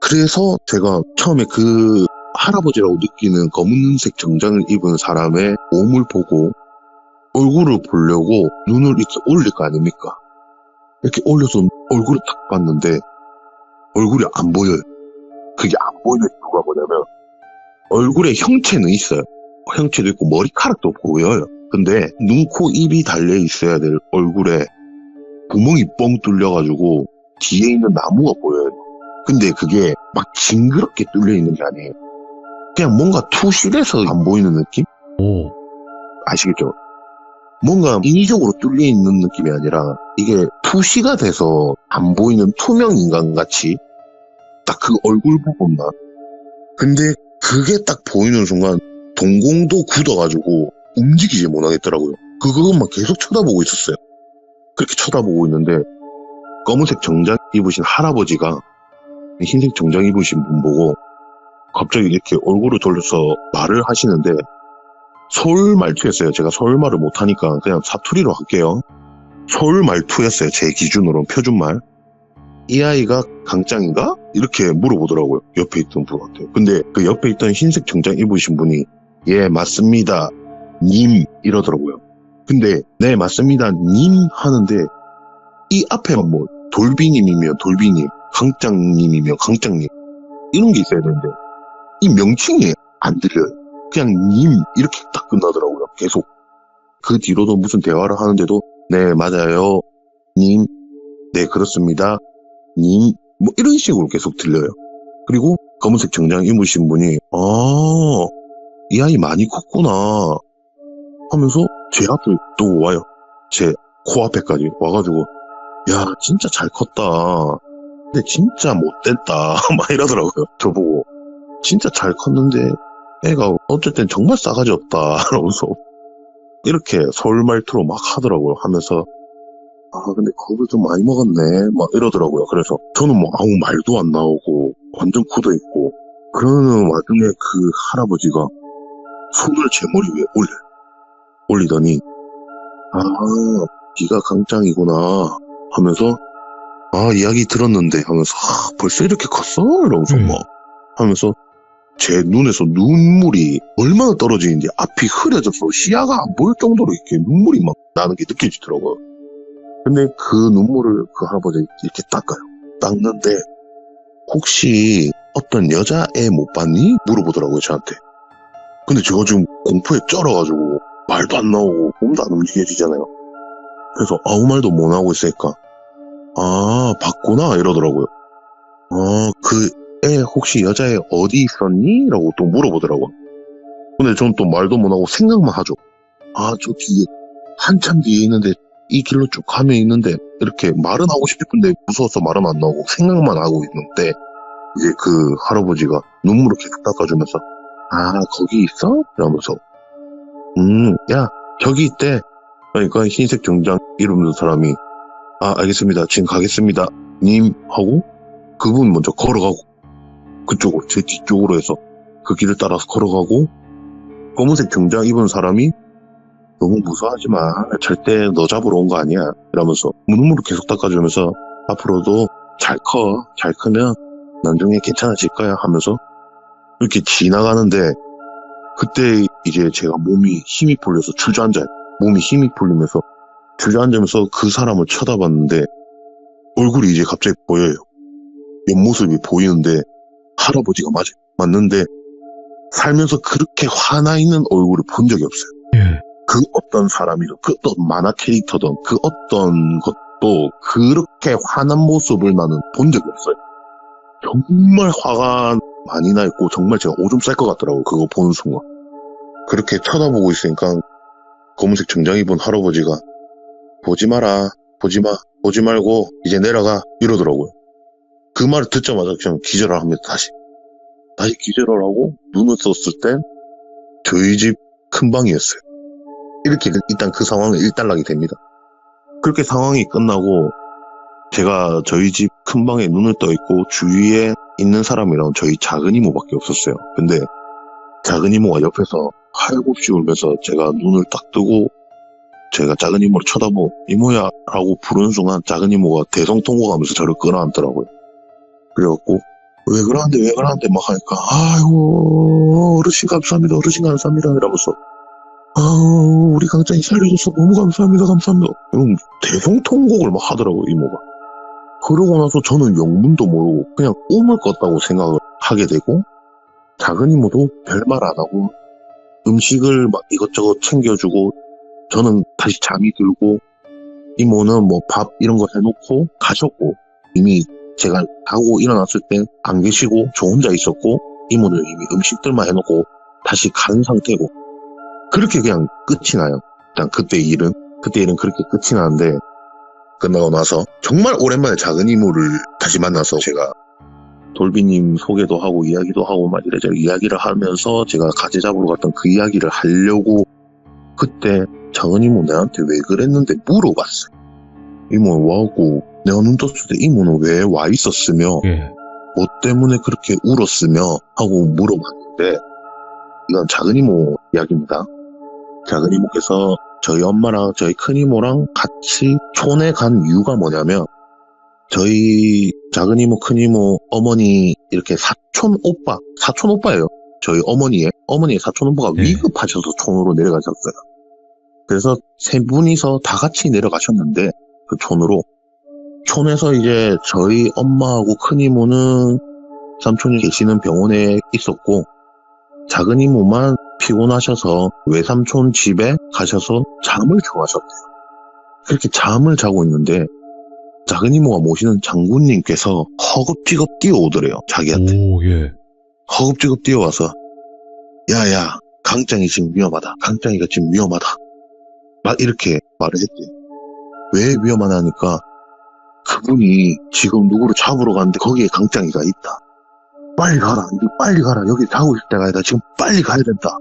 그래서 제가 처음에 그 할아버지라고 느끼는 검은색 정장을 입은 사람의 몸을 보고 얼굴을 보려고 눈을 이렇게 올릴 거 아닙니까? 이렇게 올려서 얼굴을 딱 봤는데 얼굴이 안 보여요. 그게 안 보이는 이유가 뭐냐면 얼굴에 형체는 있어요. 형체도 있고 머리카락도 보여요. 근데 눈, 코, 입이 달려 있어야 될 얼굴에 구멍이 뻥 뚫려가지고 뒤에 있는 나무가 보여요. 근데 그게 막 징그럽게 뚫려 있는 게 아니에요. 그냥 뭔가 투실해서 안 보이는 느낌? 오. 아시겠죠? 뭔가 인위적으로 뚫려 있는 느낌이 아니라 이게 투시가 돼서 안 보이는 투명 인간같이 딱 그 얼굴 부분만. 근데 그게 딱 보이는 순간 동공도 굳어가지고 움직이지 못하겠더라고요. 그것만 계속 쳐다보고 있었어요. 그렇게 쳐다보고 있는데 검은색 정장 입으신 할아버지가 흰색 정장 입으신 분 보고 갑자기 이렇게 얼굴을 돌려서 말을 하시는데 서울 말투였어요. 제가 서울 말을 못하니까 그냥 사투리로 할게요. 서울 말투였어요. 제 기준으로는 표준말. 이 아이가 강짱인가? 이렇게 물어보더라고요. 옆에 있던 분한테. 근데 그 옆에 있던 흰색 정장 입으신 분이 예 맞습니다 님 이러더라고요. 근데 네 맞습니다 님 하는데 이 앞에 뭐 돌비님이면 돌비님, 강짱님이면 강짱님 이런 게 있어야 되는데 이 명칭이 안 들려요. 그냥 님 이렇게 딱 끝나더라고요. 계속 그 뒤로도 무슨 대화를 하는데도 네 맞아요 님, 네 그렇습니다 님 뭐 이런 식으로 계속 들려요. 그리고 검은색 정장 입으신 분이 이 아이 많이 컸구나 하면서 제 앞에 또 와요. 제 코앞에까지 와가지고 야 진짜 잘 컸다 근데 진짜 못됐다 막 이러더라고요. 저보고 진짜 잘 컸는데 애가 어쨌든 정말 싸가지 없다 이러면서 이렇게 서울 말투로 막 하더라고요. 하면서 근데 겁을 좀 많이 먹었네 막 이러더라고요. 그래서 저는 뭐 아무 말도 안 나오고 완전 굳어있고 그러는 와중에 그 할아버지가 손을 제 머리 위에 올리더니 네가 강짱이구나 하면서 이야기 들었는데 하면서 벌써 이렇게 컸어? 이러면서 막 하면서 제 눈에서 눈물이 얼마나 떨어지는지 앞이 흐려져서 시야가 안 보일 정도로 이렇게 눈물이 막 나는 게 느껴지더라고요. 근데 그 눈물을 그 할아버지 이렇게 닦아요. 닦는데 혹시 어떤 여자애 못 봤니? 물어보더라고요 저한테. 근데 제가 지금 공포에 쩔어가지고 말도 안 나오고 몸도 안 움직여지잖아요. 그래서 아무 말도 못 하고 있으니까 봤구나 이러더라고요. 그 애 혹시 여자애 어디 있었니? 라고 또 물어보더라고요. 근데 전 또 말도 못 하고 생각만 하죠. 저 뒤에 한참 뒤에 있는데 이 길로 쭉 가면 있는데 이렇게 말은 하고 싶은데 무서워서 말은 안 나오고 생각만 하고 있는데 이제 그 할아버지가 눈물을 계속 닦아주면서 거기 있어? 이러면서 야 저기 있대. 그러니까 흰색 정장 이러면서 사람이 알겠습니다 지금 가겠습니다 님 하고 그분 먼저 걸어가고 그쪽으로 제 뒤쪽으로 해서 그 길을 따라서 걸어가고 검은색 정장 입은 사람이 너무 무서워하지 마 절대 너 잡으러 온 거 아니야 이러면서 눈물을 계속 닦아주면서 앞으로도 잘 크면 나중에 괜찮아질 거야 하면서 이렇게 지나가는데 그때 이제 제가 몸이 힘이 풀려서 주저앉아요. 몸이 힘이 풀리면서 주저앉으면서 그 사람을 쳐다봤는데 얼굴이 이제 갑자기 보여요. 옆모습이 보이는데 할아버지가 맞는데 살면서 그렇게 화나 있는 얼굴을 본 적이 없어요. 예. 그 어떤 사람이든 그 어떤 만화 캐릭터든 그 어떤 것도 그렇게 화난 모습을 나는 본 적이 없어요. 정말 화가 많이 나 있고 정말 제가 오줌 쌀 것 같더라고요. 그거 보는 순간. 그렇게 쳐다보고 있으니까 검은색 정장 입은 할아버지가 보지 마라, 보지 마, 보지 말고 이제 내려가 이러더라고요. 그 말을 듣자마자 그냥 기절을 합니다. 다시 기절을 하고 눈을 떴을 땐 저희 집 큰 방이었어요. 이렇게 일단 그 상황은 일단락이 됩니다. 그렇게 상황이 끝나고 제가 저희 집 큰 방에 눈을 떠 있고 주위에 있는 사람이랑 저희 작은 이모밖에 없었어요. 근데 작은 이모가 옆에서 할굽시 울면서 제가 눈을 딱 뜨고 제가 작은 이모를 쳐다보고 이모야 라고 부르는 순간 작은 이모가 대성통곡하면서 저를 끌어안더라고요. 그래갖고 왜 그러는데 막 하니까 아이고 어르신 감사합니다 이러면서 아우 우리 강짱이 살려줘서 너무 감사합니다 이런 대성통곡을 막 하더라고요 이모가. 그러고 나서 저는 영문도 모르고 그냥 꿈을 꿨다고 생각을 하게 되고 작은 이모도 별말 안 하고 음식을 막 이것저것 챙겨주고 저는 다시 잠이 들고 이모는 뭐 밥 이런 거 해놓고 가셨고 이미 제가 자고 일어났을 땐 안 계시고 저 혼자 있었고 이모는 이미 음식들만 해놓고 다시 간 상태고 그렇게 그냥 끝이 나요. 일단 그때 일은 그렇게 끝이 나는데 끝나고 나서 정말 오랜만에 작은 이모를 다시 만나서 제가 돌비님 소개도 하고 이야기도 하고 막 이래저래 이야기를 하면서 제가 가재 잡으러 갔던 그 이야기를 하려고 그때 작은 이모 내한테 왜 그랬는데 물어봤어요. 이모 와갖고 내가 눈 떴을 때 이모는 왜 와 있었으며 뭐 때문에 그렇게 울었으며 하고 물어봤는데 이건 작은 이모 이야기입니다. 작은 이모께서 저희 엄마랑 저희 큰 이모랑 같이 촌에 간 이유가 뭐냐면 저희 작은 이모 큰 이모 어머니 이렇게 사촌 오빠예요. 저희 어머니의 사촌 오빠가 위급하셔서 촌으로 내려가셨어요. 그래서 세 분이서 다 같이 내려가셨는데 그 촌에서 이제 저희 엄마하고 큰 이모는 삼촌이 계시는 병원에 있었고 작은 이모만 피곤하셔서 외삼촌 집에 가셔서 잠을 청하셨대요. 그렇게 잠을 자고 있는데 작은 이모가 모시는 장군님께서 허겁지겁 뛰어오더래요. 자기한테. 허겁지겁 뛰어와서 야야 강짱이 지금 위험하다. 강짱이가 지금 위험하다. 막 이렇게 말을 했대요. 왜 위험하다니까 그분이 지금 누구를 잡으러 가는데 거기에 강짱이가 있다. 빨리 가라. 여기 자고 있을 때가 아니다. 지금 빨리 가야 된다.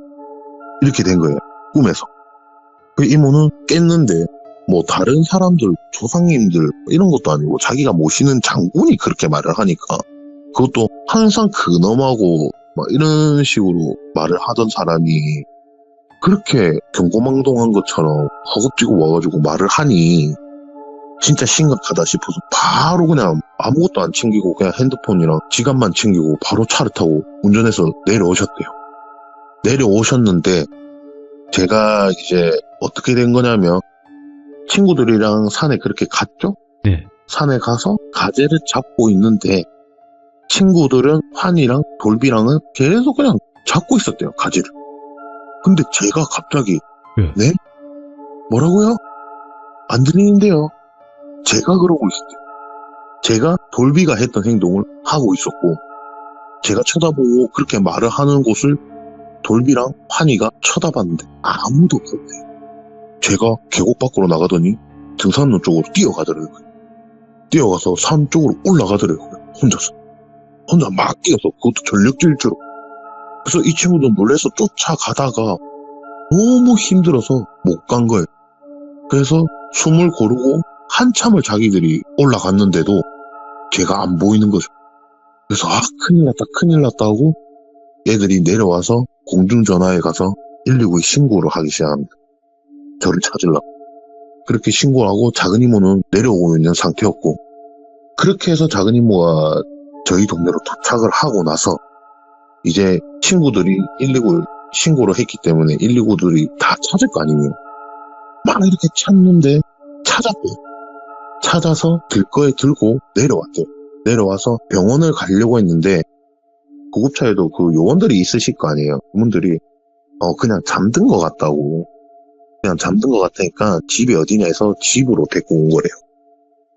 이렇게 된 거예요. 꿈에서. 그 이모는 깼는데 뭐 다른 사람들, 조상님들 이런 것도 아니고 자기가 모시는 장군이 그렇게 말을 하니까 그것도 항상 근엄하고 막 이런 식으로 말을 하던 사람이 그렇게 경고망동한 것처럼 허겁지겁 와가지고 말을 하니 진짜 심각하다 싶어서 바로 그냥 아무것도 안 챙기고 그냥 핸드폰이랑 지갑만 챙기고 바로 차를 타고 운전해서 내려오셨대요. 내려오셨는데 제가 이제 어떻게 된 거냐면 친구들이랑 산에 그렇게 갔죠? 네. 산에 가서 가재를 잡고 있는데 친구들은 환이랑 돌비랑은 계속 그냥 잡고 있었대요. 가재를. 근데 제가 갑자기 네? 뭐라고요? 안 들리는데요. 제가 그러고 있었대요. 제가 돌비가 했던 행동을 하고 있었고 제가 쳐다보고 그렇게 말을 하는 곳을 돌비랑 환희가 쳐다봤는데 아무도 없었대요. 제가 계곡 밖으로 나가더니 등산로 쪽으로 뛰어가더라고요. 뛰어가서 산 쪽으로 올라가더라고요. 혼자 막 뛰어서 그것도 전력 질주로. 그래서 이 친구도 놀라서 쫓아가다가 너무 힘들어서 못 간 거예요. 그래서 숨을 고르고 한참을 자기들이 올라갔는데도 제가 안 보이는 거죠. 그래서 큰일 났다 하고 얘들이 내려와서 공중전화에 가서 119에 신고를 하기 시작합니다. 저를 찾으려고. 그렇게 신고하고 작은 이모는 내려오고 있는 상태였고 그렇게 해서 작은 이모가 저희 동네로 도착을 하고 나서 이제 친구들이 119를 신고를 했기 때문에 119들이 다 찾을 거 아니에요. 막 이렇게 찾는데 찾았대요. 찾아서 들거에 들고 내려왔대요. 내려와서 병원을 가려고 했는데 구급차에도 그 요원들이 있으실 거 아니에요. 그분들이 그냥 잠든 것 같다고. 그냥 잠든 것 같으니까 집이 어디냐 해서 집으로 데리고 온 거래요.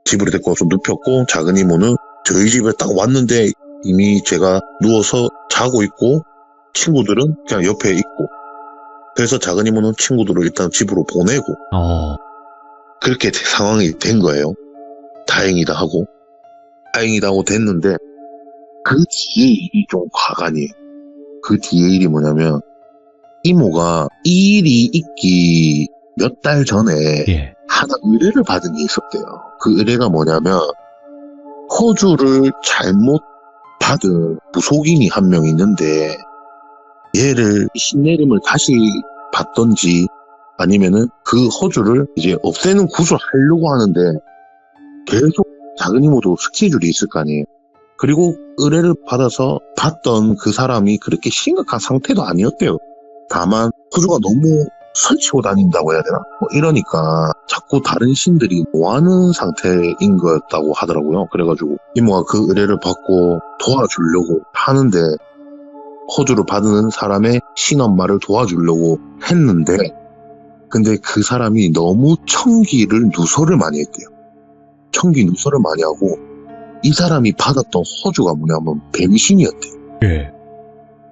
집으로 데리고 와서 눕혔고 작은 이모는 저희 집에 딱 왔는데 이미 제가 누워서 자고 있고 친구들은 그냥 옆에 있고 그래서 작은 이모는 친구들을 일단 집으로 보내고 그렇게 상황이 된 거예요. 다행이다 하고 됐는데 그 뒤에 일이 좀 과간이에요. 그 뒤에 일이 뭐냐면 이모가 이 일이 있기 몇 달 전에 예. 하나 의뢰를 받은 게 있었대요. 그 의뢰가 뭐냐면 호주를 잘못 받은 무속인이 한 명 있는데 얘를 신내림을 다시 받던지 아니면은 그 호주를 이제 없애는 굿을 하려고 하는데 계속 작은 이모도 스케줄이 있을 거 아니에요. 그리고 의뢰를 받아서 봤던 그 사람이 그렇게 심각한 상태도 아니었대요. 다만 호주가 너무 설치고 다닌다고 해야 되나? 뭐 이러니까 자꾸 다른 신들이 뭐하는 상태인 거였다고 하더라고요. 그래가지고 이모가 그 의뢰를 받고 도와주려고 하는데 호주를 받는 사람의 신엄마를 도와주려고 했는데 근데 그 사람이 너무 청기를 누설을 많이 했대요. 청기 누설을 많이 하고 이 사람이 받았던 호주가 뭐냐면 뱀신이었대요. 예.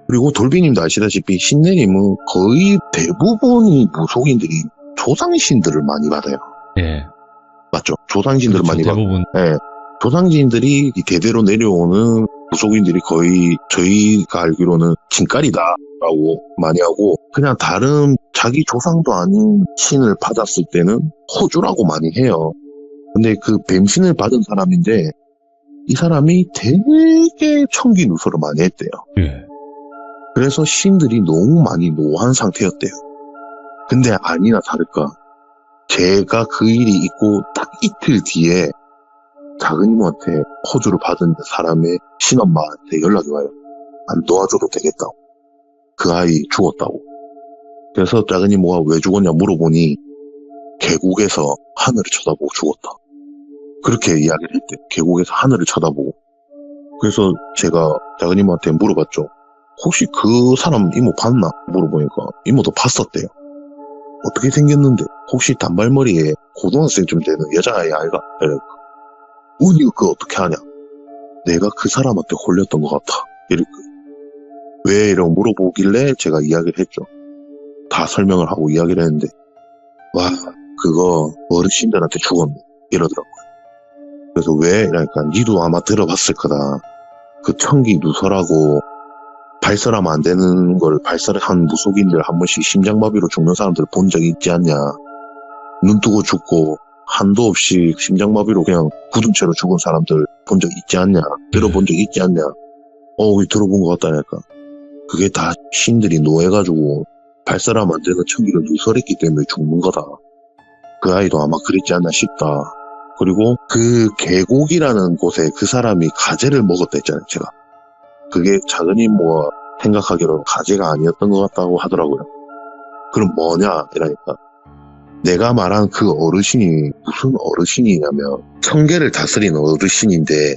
그리고 돌비님도 아시다시피 신내림은 거의 대부분이 무속인들이 조상신들을 많이 받아요. 예. 맞죠? 조상신들을 그렇죠, 많이 받고. 대부분. 예. 조상신들이 대대로 내려오는 무속인들이 거의 저희가 알기로는 진깔이다라고 많이 하고 그냥 다른 자기 조상도 아닌 신을 받았을 때는 호주라고 많이 해요. 근데 그 뱀신을 받은 사람인데 이 사람이 되게 청기 누설을 많이 했대요. 예. 그래서 신들이 너무 많이 노한 상태였대요. 근데 아니나 다를까 제가 그 일이 있고 딱 이틀 뒤에 작은 이모한테 호주를 받은 사람의 신엄마한테 연락이 와요. 안 도와줘도 되겠다고. 그 아이 죽었다고. 그래서 작은 이모가 왜 죽었냐 물어보니 계곡에서 하늘을 쳐다보고 죽었다. 그렇게 이야기를 했대. 계곡에서 하늘을 쳐다보고. 그래서 제가 작은 이모한테 물어봤죠. 혹시 그 사람 이모 봤나? 물어보니까 이모도 봤었대요. 어떻게 생겼는데? 혹시 단발머리에 고등학생쯤 되는 여자아이 아이가? 이러니까 언니가 그거 어떻게 하냐? 내가 그 사람한테 홀렸던 것 같아. 이렇게. 왜? 이러고 물어보길래 제가 이야기를 했죠. 다 설명을 하고 이야기를 했는데 와 그거 어르신들한테 죽었네 이러더라고요. 그래서 왜? 이러니까 니도 아마 들어봤을 거다. 그 청기 누설하고 발설하면 안 되는 걸 발설한 무속인들 한 번씩 심장마비로 죽는 사람들 본 적이 있지 않냐. 눈 뜨고 죽고 한도 없이 심장마비로 그냥 굳은 채로 죽은 사람들 본 적 있지 않냐. 들어본 적 있지 않냐. 들어본 것 같다니까. 그게 다 신들이 노해가지고 발설하면 안 되는 청기를 누설했기 때문에 죽는 거다. 그 아이도 아마 그랬지 않나 싶다. 그리고 그 계곡이라는 곳에 그 사람이 가재를 먹었다 했잖아요, 제가. 그게 작은 이모가 생각하기로는 가재가 아니었던 것 같다고 하더라고요. 그럼 뭐냐? 이러니까. 내가 말한 그 어르신이 무슨 어르신이냐면 천계를 다스리는 어르신인데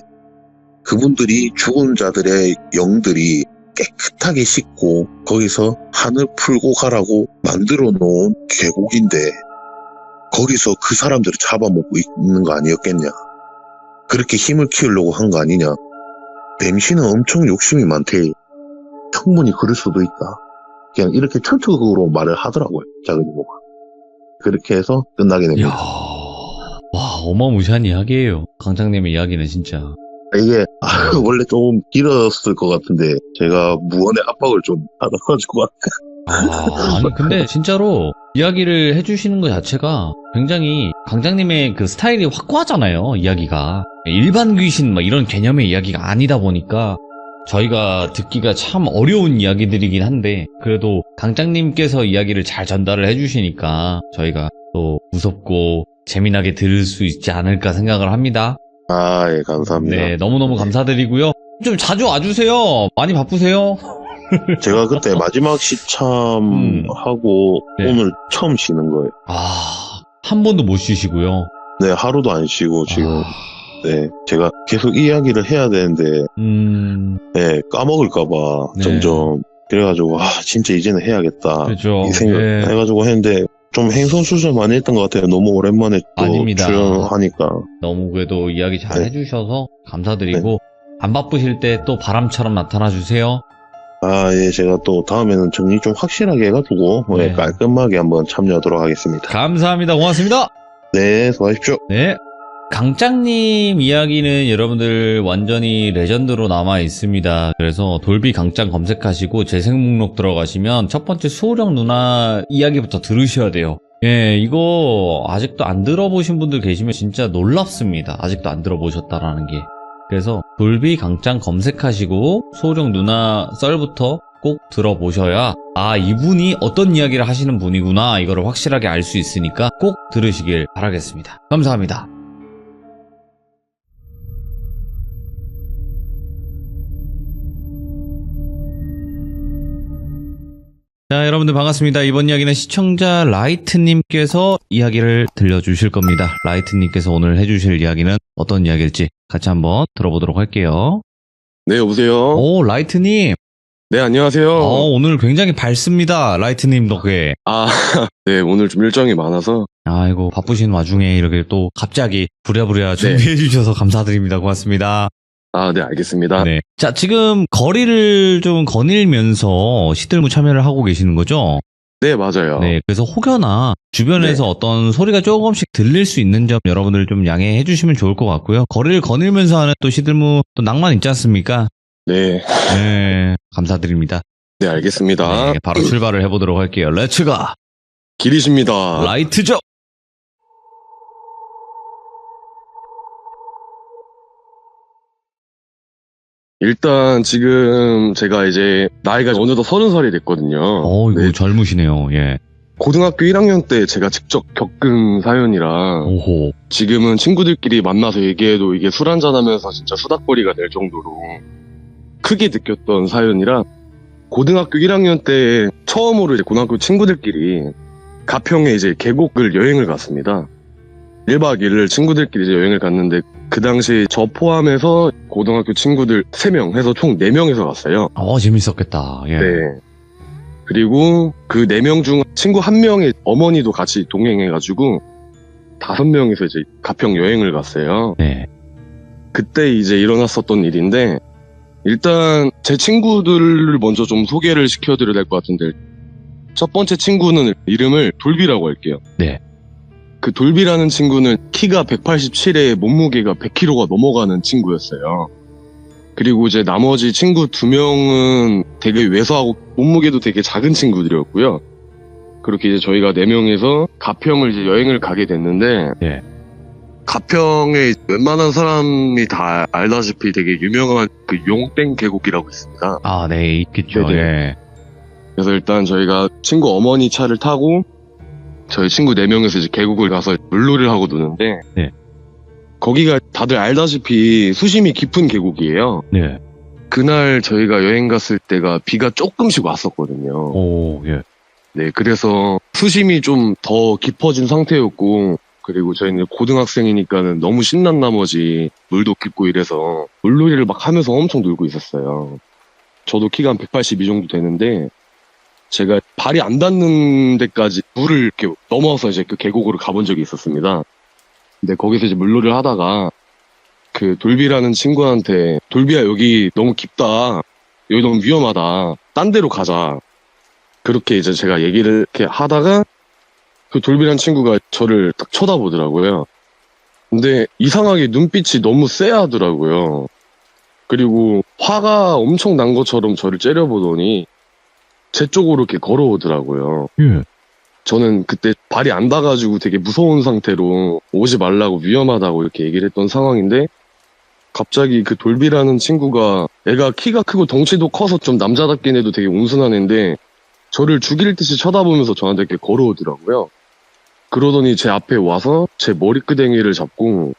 그분들이 죽은 자들의 영들이 깨끗하게 씻고 거기서 하늘 풀고 가라고 만들어 놓은 계곡인데 거기서 그 사람들을 잡아먹고 있는 거 아니었겠냐. 그렇게 힘을 키우려고 한 거 아니냐. 뱀신은 엄청 욕심이 많대. 충분히 그럴 수도 있다. 그냥 이렇게 철저하게 말을 하더라고요. 작은 이모가. 그렇게 해서 끝나게 됩니다. 이야, 와, 어마무시한 이야기예요. 강장님의 이야기는 진짜. 이게 원래 조금 길었을 것 같은데 제가 무언의 압박을 좀 받아가지고 아니 근데 진짜로 이야기를 해주시는 것 자체가 굉장히 강장님의 그 스타일이 확고하잖아요. 이야기가 일반 귀신 막 이런 개념의 이야기가 아니다 보니까 저희가 듣기가 참 어려운 이야기들이긴 한데 그래도 강장님께서 이야기를 잘 전달을 해주시니까 저희가 또 무섭고 재미나게 들을 수 있지 않을까 생각을 합니다. 예, 감사합니다. 네, 너무너무 감사드리고요. 좀 자주 와주세요. 많이 바쁘세요? 제가 그때 마지막 시참하고 네. 오늘 처음 쉬는 거예요. 한 번도 못 쉬시고요. 네, 하루도 안 쉬고 지금 아, 네, 제가 계속 이야기를 해야 되는데 네, 까먹을까봐 네. 점점 그래가지고 진짜 이제는 해야겠다 그렇죠. 이 생각 네. 해가지고 했는데 좀 행선수설 많이 했던 것 같아요. 너무 오랜만에 또 아닙니다. 출연하니까. 너무 그래도 이야기 잘 네. 해주셔서 감사드리고 안 바쁘실 때 또 바람처럼 나타나 주세요. 아, 예, 제가 또 다음에는 정리 좀 확실하게 해가지고, 네. 예, 깔끔하게 한번 참여하도록 하겠습니다. 감사합니다. 고맙습니다. 네, 수고하십시오. 네. 강짱님 이야기는 여러분들 완전히 레전드로 남아 있습니다. 그래서 돌비 강짱 검색하시고 재생 목록 들어가시면 첫 번째 수호령 누나 이야기부터 들으셔야 돼요. 예, 이거 아직도 안 들어보신 분들 계시면 진짜 놀랍습니다. 아직도 안 들어보셨다라는 게. 그래서 돌비 강짱 검색하시고 수호령 누나 썰부터 꼭 들어보셔야 아, 이분이 어떤 이야기를 하시는 분이구나 이거를 확실하게 알 수 있으니까 꼭 들으시길 바라겠습니다. 감사합니다. 자, 여러분들 반갑습니다. 이번 이야기는 시청자 라이트님께서 이야기를 들려주실 겁니다. 라이트님께서 오늘 해주실 이야기는 어떤 이야기일지 같이 한번 들어보도록 할게요. 네, 여보세요? 오, 라이트님. 네, 안녕하세요. 오늘 굉장히 밝습니다. 라이트님 덕에. 아, 네, 오늘 좀 일정이 많아서. 아이고, 바쁘신 와중에 이렇게 또 갑자기 부랴부랴 준비해주셔서 감사드립니다. 고맙습니다. 아, 네, 알겠습니다. 네. 자, 지금 거리를 좀 거닐면서 시들무 참여를 하고 계시는 거죠? 네, 맞아요. 네. 그래서 혹여나 주변에서 어떤 소리가 조금씩 들릴 수 있는 점 여러분들 좀 양해해 주시면 좋을 것 같고요. 거리를 거닐면서 하는 또 시들무 또 낭만 있지 않습니까? 네, 네. 감사드립니다. 네, 알겠습니다. 네, 바로 출발을 해보도록 할게요. 렛츠가! 길이십니다. 라이트죠! 일단 지금 제가 이제 나이가 어느덧 30살이 됐거든요. 이거 네, 젊으시네요. 예. 고등학교 1학년 때 제가 직접 겪은 사연이라 오호. 지금은 친구들끼리 만나서 얘기해도 이게 술 한잔하면서 진짜 수다거리가 될 정도로 크게 느꼈던 사연이라 고등학교 1학년 때 처음으로 이제 고등학교 친구들끼리 가평에 이제 계곡을 여행을 갔습니다. 1박 2일을 친구들끼리 이제 여행을 갔는데 그 당시 저 포함해서 고등학교 친구들 3명 해서 총 4명이서 갔어요. 재밌었겠다. 예. 네. 그리고 그 4명 중 친구 1명의 어머니도 같이 동행해가지고 5명이서 이제 가평 여행을 갔어요. 네. 그때 이제 일어났었던 일인데 일단 제 친구들을 먼저 좀 소개를 시켜드려야 될 것 같은데 첫 번째 친구는 이름을 돌비라고 할게요. 네. 그 돌비라는 친구는 키가 187에 몸무게가 100kg가 넘어가는 친구였어요. 그리고 이제 나머지 친구 2명은 되게 왜소하고 몸무게도 되게 작은 친구들이었고요. 그렇게 이제 저희가 4명에서 가평을 이제 여행을 가게 됐는데 예. 가평에 웬만한 사람이 다 알다시피 되게 유명한 그 용땡 계곡이라고 있습니다. 아, 네, 있겠죠. 네네. 예. 그래서 일단 저희가 친구 어머니 차를 타고 저희 친구 4명에서 이제 계곡을 가서 물놀이를 하고 노는데 네. 거기가 다들 알다시피 수심이 깊은 계곡이에요. 네. 그날 저희가 여행 갔을 때가 비가 조금씩 왔었거든요. 오, 예. 네, 그래서 수심이 좀 더 깊어진 상태였고 그리고 저희는 고등학생이니까는 너무 신난 나머지 물도 깊고 이래서 물놀이를 막 하면서 엄청 놀고 있었어요. 저도 키가 한 182 정도 되는데 제가 발이 안 닿는 데까지 물을 이렇게 넘어서 이제 그 계곡으로 가본 적이 있었습니다. 근데 거기서 이제 물놀이를 하다가 그 돌비라는 친구한테 돌비야 여기 너무 깊다. 여기 너무 위험하다. 딴 데로 가자. 그렇게 이제 제가 얘기를 이렇게 하다가 그 돌비라는 친구가 저를 딱 쳐다보더라고요. 근데 이상하게 눈빛이 너무 쎄하더라고요. 그리고 화가 엄청 난 것처럼 저를 째려보더니 제 쪽으로 이렇게 걸어오더라고요. 예. 저는 그때 발이 안 닿아가지고 되게 무서운 상태로 오지 말라고 위험하다고 이렇게 얘기를 했던 상황인데 갑자기 그 돌비라는 친구가 애가 키가 크고 덩치도 커서 좀 남자답긴 해도 되게 온순한 애인데 저를 죽일 듯이 쳐다보면서 저한테 이렇게 걸어오더라고요. 그러더니 제 앞에 와서 제 머리끄댕이를 잡고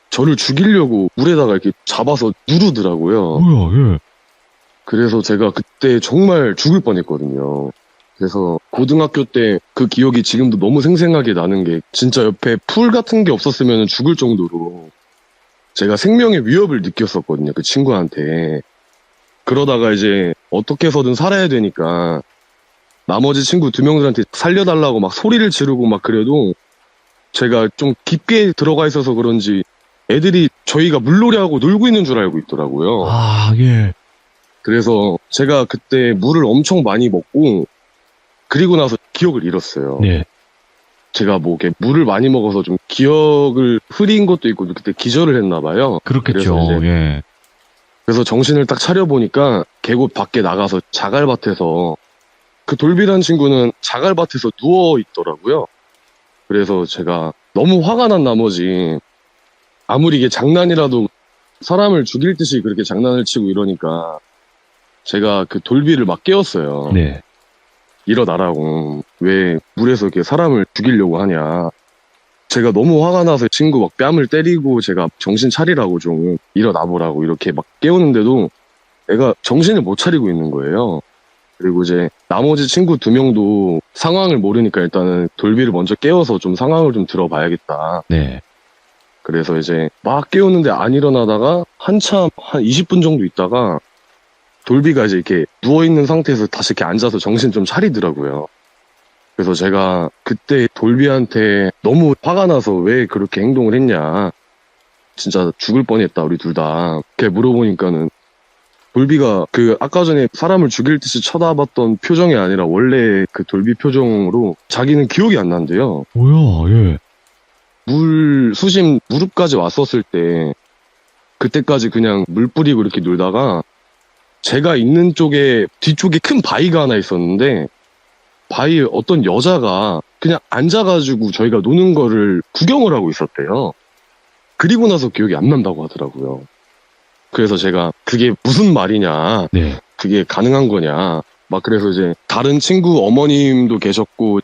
저를 죽이려고 물에다가 이렇게 잡아서 누르더라고요. 뭐야, 예. 그래서 제가 그때 정말 죽을 뻔했거든요. 그래서 고등학교 때 그 기억이 지금도 너무 생생하게 나는 게 진짜 옆에 풀 같은 게 없었으면 죽을 정도로 제가 생명의 위협을 느꼈었거든요. 그 친구한테. 그러다가 이제 어떻게 해서든 살아야 되니까 나머지 친구 2명들한테 살려달라고 막 소리를 지르고 막 그래도 제가 좀 깊게 들어가 있어서 그런지 애들이 저희가 물놀이하고 놀고 있는 줄 알고 있더라고요. 아, 예. 그래서 제가 그때 물을 엄청 많이 먹고 그리고 나서 기억을 잃었어요. 네. 제가 뭐 이렇게 물을 많이 먹어서 좀 기억을 흐린 것도 있고 그때 기절을 했나 봐요. 그렇겠죠. 그래서 이제 예. 그래서 정신을 딱 차려보니까 계곡 밖에 나가서 자갈밭에서 그 돌비라는 친구는 자갈밭에서 누워 있더라고요. 그래서 제가 너무 화가 난 나머지 아무리 이게 장난이라도 사람을 죽일 듯이 그렇게 장난을 치고 이러니까 제가 그 돌비를 막 깨웠어요. 네. 일어나라고. 왜 물에서 이렇게 사람을 죽이려고 하냐. 제가 너무 화가 나서 친구 막 뺨을 때리고 제가 정신 차리라고 좀 일어나보라고 이렇게 막 깨우는데도 애가 정신을 못 차리고 있는 거예요. 그리고 이제 나머지 친구 2명도 상황을 모르니까 일단은 돌비를 먼저 깨워서 좀 상황을 좀 들어봐야겠다. 네. 그래서 이제 막 깨우는데 안 일어나다가 한참 한 20분 정도 있다가 돌비가 이제 이렇게 누워있는 상태에서 다시 이렇게 앉아서 정신 좀 차리더라고요. 그래서 제가 그때 돌비한테 너무 화가 나서 왜 그렇게 행동을 했냐. 진짜 죽을 뻔했다, 우리 둘 다. 이렇게 물어보니까는 돌비가 그 아까 전에 사람을 죽일 듯이 쳐다봤던 표정이 아니라 원래 그 돌비 표정으로 자기는 기억이 안 난대요. 뭐야, 예. 물, 수심 무릎까지 왔었을 때 그때까지 그냥 물 뿌리고 이렇게 놀다가 제가 있는 쪽에 뒤쪽에 큰 바위가 하나 있었는데 바위에 어떤 여자가 그냥 앉아가지고 저희가 노는 거를 구경을 하고 있었대요. 그리고 나서 기억이 안 난다고 하더라고요. 그래서 제가 그게 무슨 말이냐, 네. 그게 가능한 거냐, 막 그래서 이제 다른 친구 어머님도 계셨고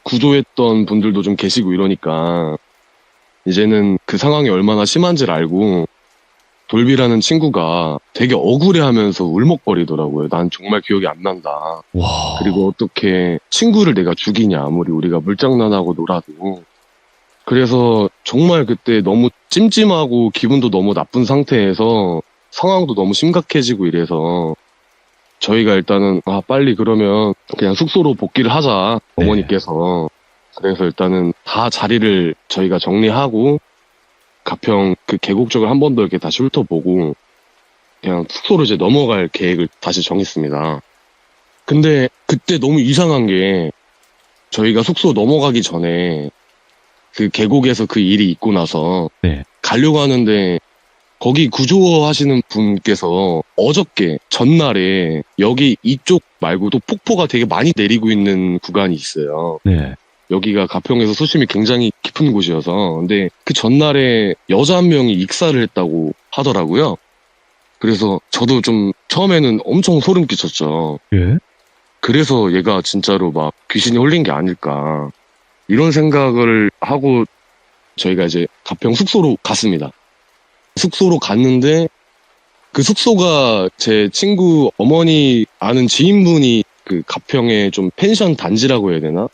구조했던 분들도 좀 계시고 이러니까 이제는 그 상황이 얼마나 심한지를 알고 돌비라는 친구가 되게 억울해하면서 울먹거리더라고요. 난 정말 기억이 안 난다. 와. 그리고 어떻게 친구를 내가 죽이냐, 아무리 우리가 물장난하고 놀아도. 그래서 정말 그때 너무 찜찜하고 기분도 너무 나쁜 상태에서 상황도 너무 심각해지고 이래서 저희가 일단은 빨리 그러면 그냥 숙소로 복귀를 하자, 네. 어머니께서. 그래서 일단은 다 자리를 저희가 정리하고 가평 그 계곡 쪽을 한 번 더 이렇게 다시 훑어보고 그냥 숙소로 이제 넘어갈 계획을 다시 정했습니다. 근데 그때 너무 이상한 게 저희가 숙소 넘어가기 전에 그 계곡에서 그 일이 있고 나서 네. 가려고 하는데 거기 구조하시는 분께서 어저께 전날에 여기 이쪽 말고도 폭포가 되게 많이 내리고 있는 구간이 있어요. 네. 여기가 가평에서 수심이 굉장히 깊은 곳이어서 근데 그 전날에 여자 한 명이 익사를 했다고 하더라고요. 그래서 저도 좀 처음에는 엄청 소름 끼쳤죠. 예. 그래서 얘가 진짜로 막 귀신이 홀린 게 아닐까 이런 생각을 하고 저희가 이제 가평 숙소로 갔습니다. 숙소로 갔는데 그 숙소가 제 친구 어머니 아는 지인분이 그 가평에 좀 펜션 단지라고 해야 되나?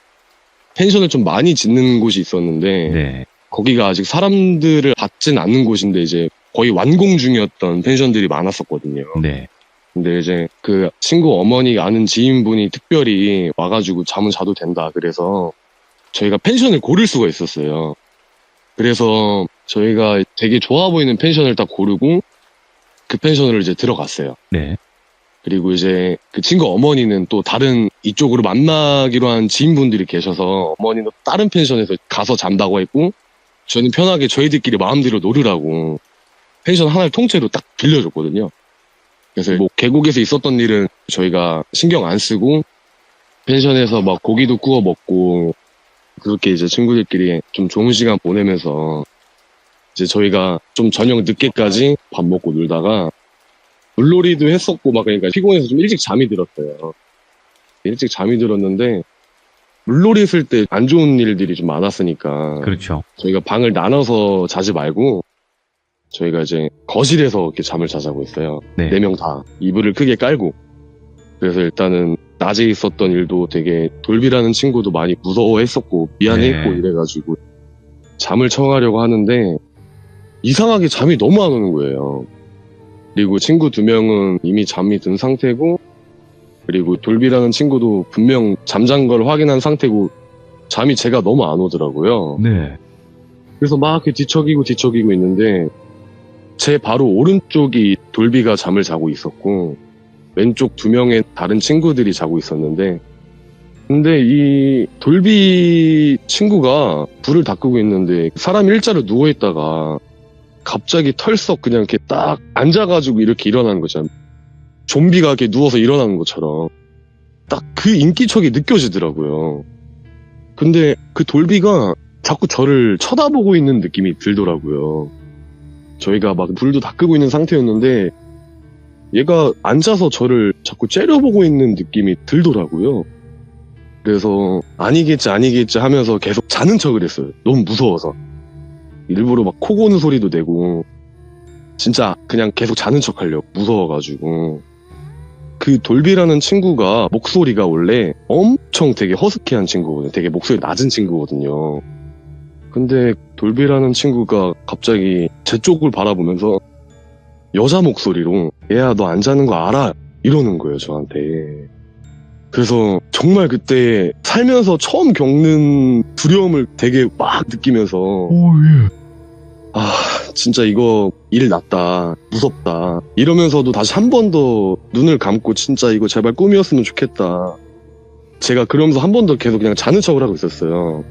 펜션을 좀 많이 짓는 곳이 있었는데 네. 거기가 아직 사람들을 받진 않는 곳인데 이제 거의 완공 중이었던 펜션들이 많았었거든요. 네. 근데 이제 그 친구 어머니 아는 지인분이 특별히 와가지고 잠은 자도 된다 그래서 저희가 펜션을 고를 수가 있었어요. 그래서 저희가 되게 좋아 보이는 펜션을 딱 고르고 그 펜션을 이제 들어갔어요. 네. 그리고 이제 그 친구 어머니는 또 다른 이쪽으로 만나기로 한 지인분들이 계셔서 어머니는 다른 펜션에서 가서 잔다고 했고 저는 편하게 저희들끼리 마음대로 놀으라고 펜션 하나를 통째로 딱 빌려줬거든요. 그래서 뭐 계곡에서 있었던 일은 저희가 신경 안 쓰고 펜션에서 막 고기도 구워 먹고 그렇게 이제 친구들끼리 좀 좋은 시간 보내면서 이제 저희가 좀 저녁 늦게까지 밥 먹고 놀다가 물놀이도 했었고 막 그러니까 피곤해서 좀 일찍 잠이 들었어요. 일찍 잠이 들었는데 물놀이 했을 때 안 좋은 일들이 좀 많았으니까 그렇죠. 저희가 방을 나눠서 자지 말고 저희가 이제 거실에서 이렇게 잠을 자자고 했어요. 네. 4명 다 이불을 크게 깔고. 그래서 일단은 낮에 있었던 일도 되게 돌비라는 친구도 많이 무서워했었고 미안했고 네. 이래가지고 잠을 청하려고 하는데 이상하게 잠이 너무 안 오는 거예요. 그리고 친구 2명은 이미 잠이 든 상태고 그리고 돌비라는 친구도 분명 잠잔 걸 확인한 상태고 잠이 제가 너무 안 오더라고요. 네. 그래서 막 이렇게 뒤척이고 있는데 제 바로 오른쪽이 돌비가 잠을 자고 있었고 왼쪽 2명의 다른 친구들이 자고 있었는데, 근데 이 돌비 친구가 불을 다 끄고 있는데 사람이 일자로 누워있다가 갑자기 털썩 그냥 이렇게 딱 앉아가지고 이렇게 일어나는 거잖아요. 좀비가 이렇게 누워서 일어나는 것처럼 딱 그 인기척이 느껴지더라고요. 근데 그 돌비가 자꾸 저를 쳐다보고 있는 느낌이 들더라고요. 저희가 막 불도 다 끄고 있는 상태였는데 얘가 앉아서 저를 자꾸 째려보고 있는 느낌이 들더라고요. 그래서 아니겠지 하면서 계속 자는 척을 했어요. 너무 무서워서. 일부러 막 코 고는 소리도 내고 진짜 그냥 계속 자는 척 하려고 무서워가지고. 그 돌비라는 친구가 목소리가 원래 엄청 되게 허스키한 친구거든요. 되게 목소리 낮은 친구거든요. 근데 돌비라는 친구가 갑자기 제 쪽을 바라보면서 여자 목소리로 얘야 너 안 자는 거 알아? 이러는 거예요 저한테. 그래서 정말 그때 살면서 처음 겪는 두려움을 되게 막 느끼면서 아 진짜 이거 일 났다 무섭다 이러면서도 다시 한 번 더 눈을 감고 진짜 이거 제발 꿈이었으면 좋겠다. 제가 그러면서 한 번 더 계속 그냥 자는 척을 하고 있었어요.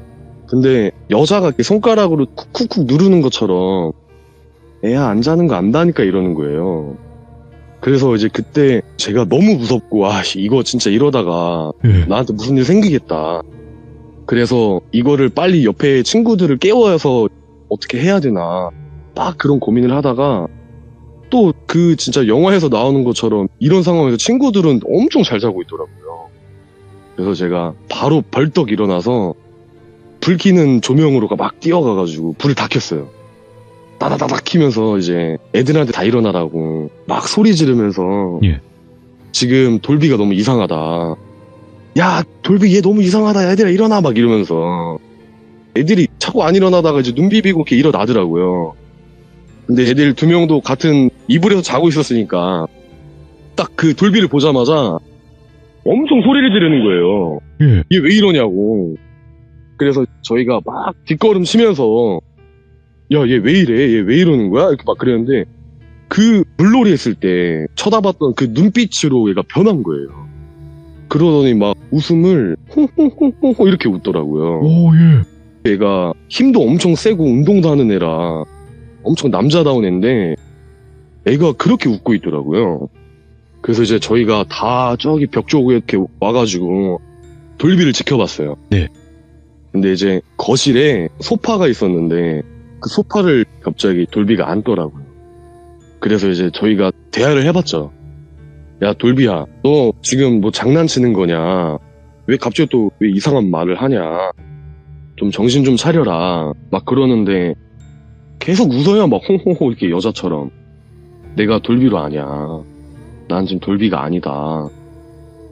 근데 여자가 이렇게 손가락으로 쿡쿡쿡 누르는 것처럼 애야 안 자는 거 안다니까 이러는 거예요. 그래서 이제 그때 제가 너무 무섭고 이거 진짜 이러다가 나한테 무슨 일 생기겠다. 그래서 이거를 빨리 옆에 친구들을 깨워서 어떻게 해야 되나 딱 그런 고민을 하다가 또 그 진짜 영화에서 나오는 것처럼 이런 상황에서 친구들은 엄청 잘 자고 있더라고요. 그래서 제가 바로 벌떡 일어나서 불 켜는 조명으로 막 뛰어가가지고 불을 다 켰어요. 따다다닥 키면서 이제 애들한테 다 일어나라고 막 소리 지르면서 지금 돌비가 너무 이상하다. 야 돌비 얘 너무 이상하다. 애들아 일어나 막 이러면서 애들이 자꾸 안 일어나다가 이제 눈 비비고 이렇게 일어나더라고요. 근데 애들 2명도 같은 이불에서 자고 있었으니까 딱 그 돌비를 보자마자 엄청 소리를 지르는 거예요. 얘 왜 이러냐고. 그래서 저희가 막 뒷걸음 치면서 야, 얘 왜 이래? 얘 왜 이러는 거야? 이렇게 막 그랬는데 그 물놀이 했을 때 쳐다봤던 그 눈빛으로 얘가 변한 거예요. 그러더니 막 웃음을 홍홍홍홍 이렇게 웃더라고요. 얘가 힘도 엄청 세고 운동도 하는 애라 엄청 남자다운 애인데 애가 그렇게 웃고 있더라고요. 그래서 이제 저희가 다 저기 벽 쪽에 이렇게 와가지고 돌비를 지켜봤어요. 근데 이제 거실에 소파가 있었는데 그 소파를 갑자기 돌비가 앉더라고요. 그래서 이제 저희가 대화를 해봤죠. 야 돌비야 너 지금 뭐 장난치는 거냐? 왜 갑자기 또 왜 이상한 말을 하냐? 좀 정신 좀 차려라 막 그러는데 계속 웃어요. 막 홍홍홍 이렇게 여자처럼. 내가 돌비로 아냐. 난 지금 돌비가 아니다.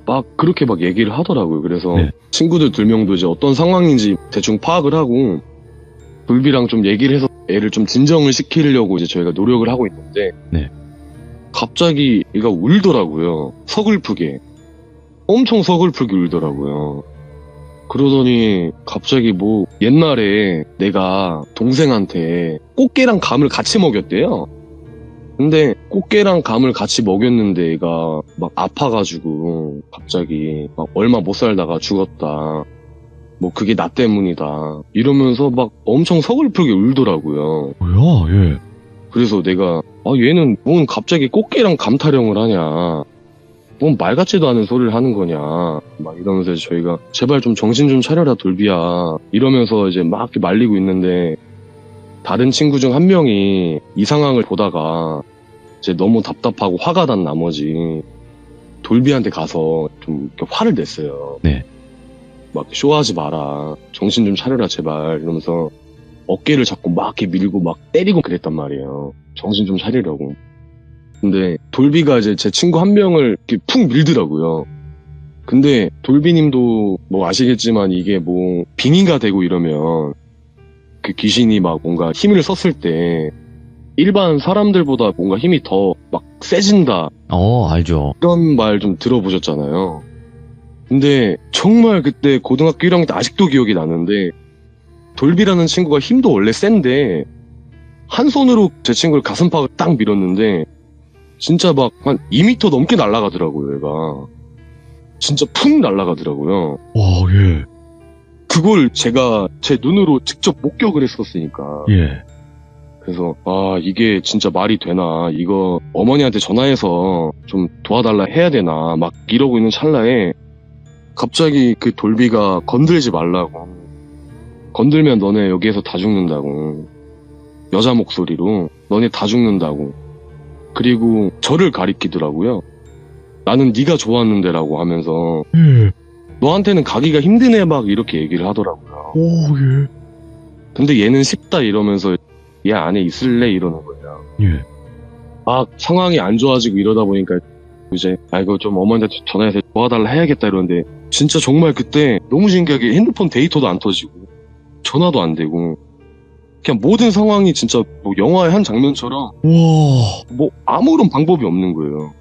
막 그렇게 막 얘기를 하더라고요. 그래서 친구들 2명도 이제 어떤 상황인지 대충 파악을 하고 돌비랑 좀 얘기를 해서 애를 좀 진정을 시키려고 이제 저희가 노력을 하고 있는데 갑자기 얘가 울더라고요. 서글프게. 엄청 서글프게 울더라고요. 그러더니 갑자기 뭐 옛날에 내가 동생한테 꽃게랑 감을 같이 먹였대요. 근데 꽃게랑 감을 같이 먹였는데 얘가 막 아파가지고 갑자기 막 얼마 못 살다가 죽었다. 뭐 그게 나 때문이다. 이러면서 막 엄청 서글프게 울더라고요. 뭐야, 그래서 내가 얘는 뭔 갑자기 꽃게랑 감 타령을 하냐. 뭔 말 같지도 않은 소리를 하는 거냐. 막 이러면서 저희가 제발 좀 정신 좀 차려라 돌비야. 이러면서 이제 막 이렇게 말리고 있는데 다른 친구 중 한 명이 이 상황을 보다가 이제 너무 답답하고 화가 난 나머지 돌비한테 가서 좀 이렇게 화를 냈어요. 막 쇼하지 마라. 정신 좀 차려라 제발. 이러면서 어깨를 잡고 막 이렇게 밀고 막 때리고 그랬단 말이에요. 정신 좀 차리라고. 근데 돌비가 이제 제 친구 한 명을 이렇게 푹 밀더라고요. 근데 돌비님도 뭐 아시겠지만 이게 뭐 빙의가 되고 이러면 그 귀신이 막 뭔가 힘을 썼을 때 일반 사람들보다 뭔가 힘이 더 막 세진다. 알죠. 이런 말 좀 들어보셨잖아요. 근데 정말 그때 고등학교 1학년 때 아직도 기억이 나는데 돌비라는 친구가 힘도 원래 센데 한 손으로 제 친구를 가슴팍을 딱 밀었는데 진짜 막 한 2m 넘게 날아가더라고요, 얘가. 진짜 푹 날아가더라고요. 와, 예. 그걸 제가 제 눈으로 직접 목격을 했었으니까. 예. 그래서 아, 이게 진짜 말이 되나, 이거 어머니한테 전화해서 좀 도와달라 해야 되나 막 이러고 있는 찰나에 갑자기 그 돌비가 건들지 말라고, 건들면 너네 여기에서 다 죽는다고, 여자 목소리로 너네 다 죽는다고, 그리고 저를 가리키더라고요. 나는 네가 좋았는데라고 하면서 예. 너한테는 가기가 힘드네 막 이렇게 얘기를 하더라고요. 오, 예. 근데 얘는 쉽다 이러면서 얘 안에 있을래 이러는 거예요. 예. 막 상황이 안 좋아지고 이러다 보니까 이제 이거 좀 어머니한테 전화해서 도와달라 해야겠다 이러는데, 진짜 정말 그때 너무 신기하게 핸드폰 데이터도 안 터지고 전화도 안 되고 그냥 모든 상황이 진짜 뭐 영화의 한 장면처럼 와. 뭐 아무런 방법이 없는 거예요.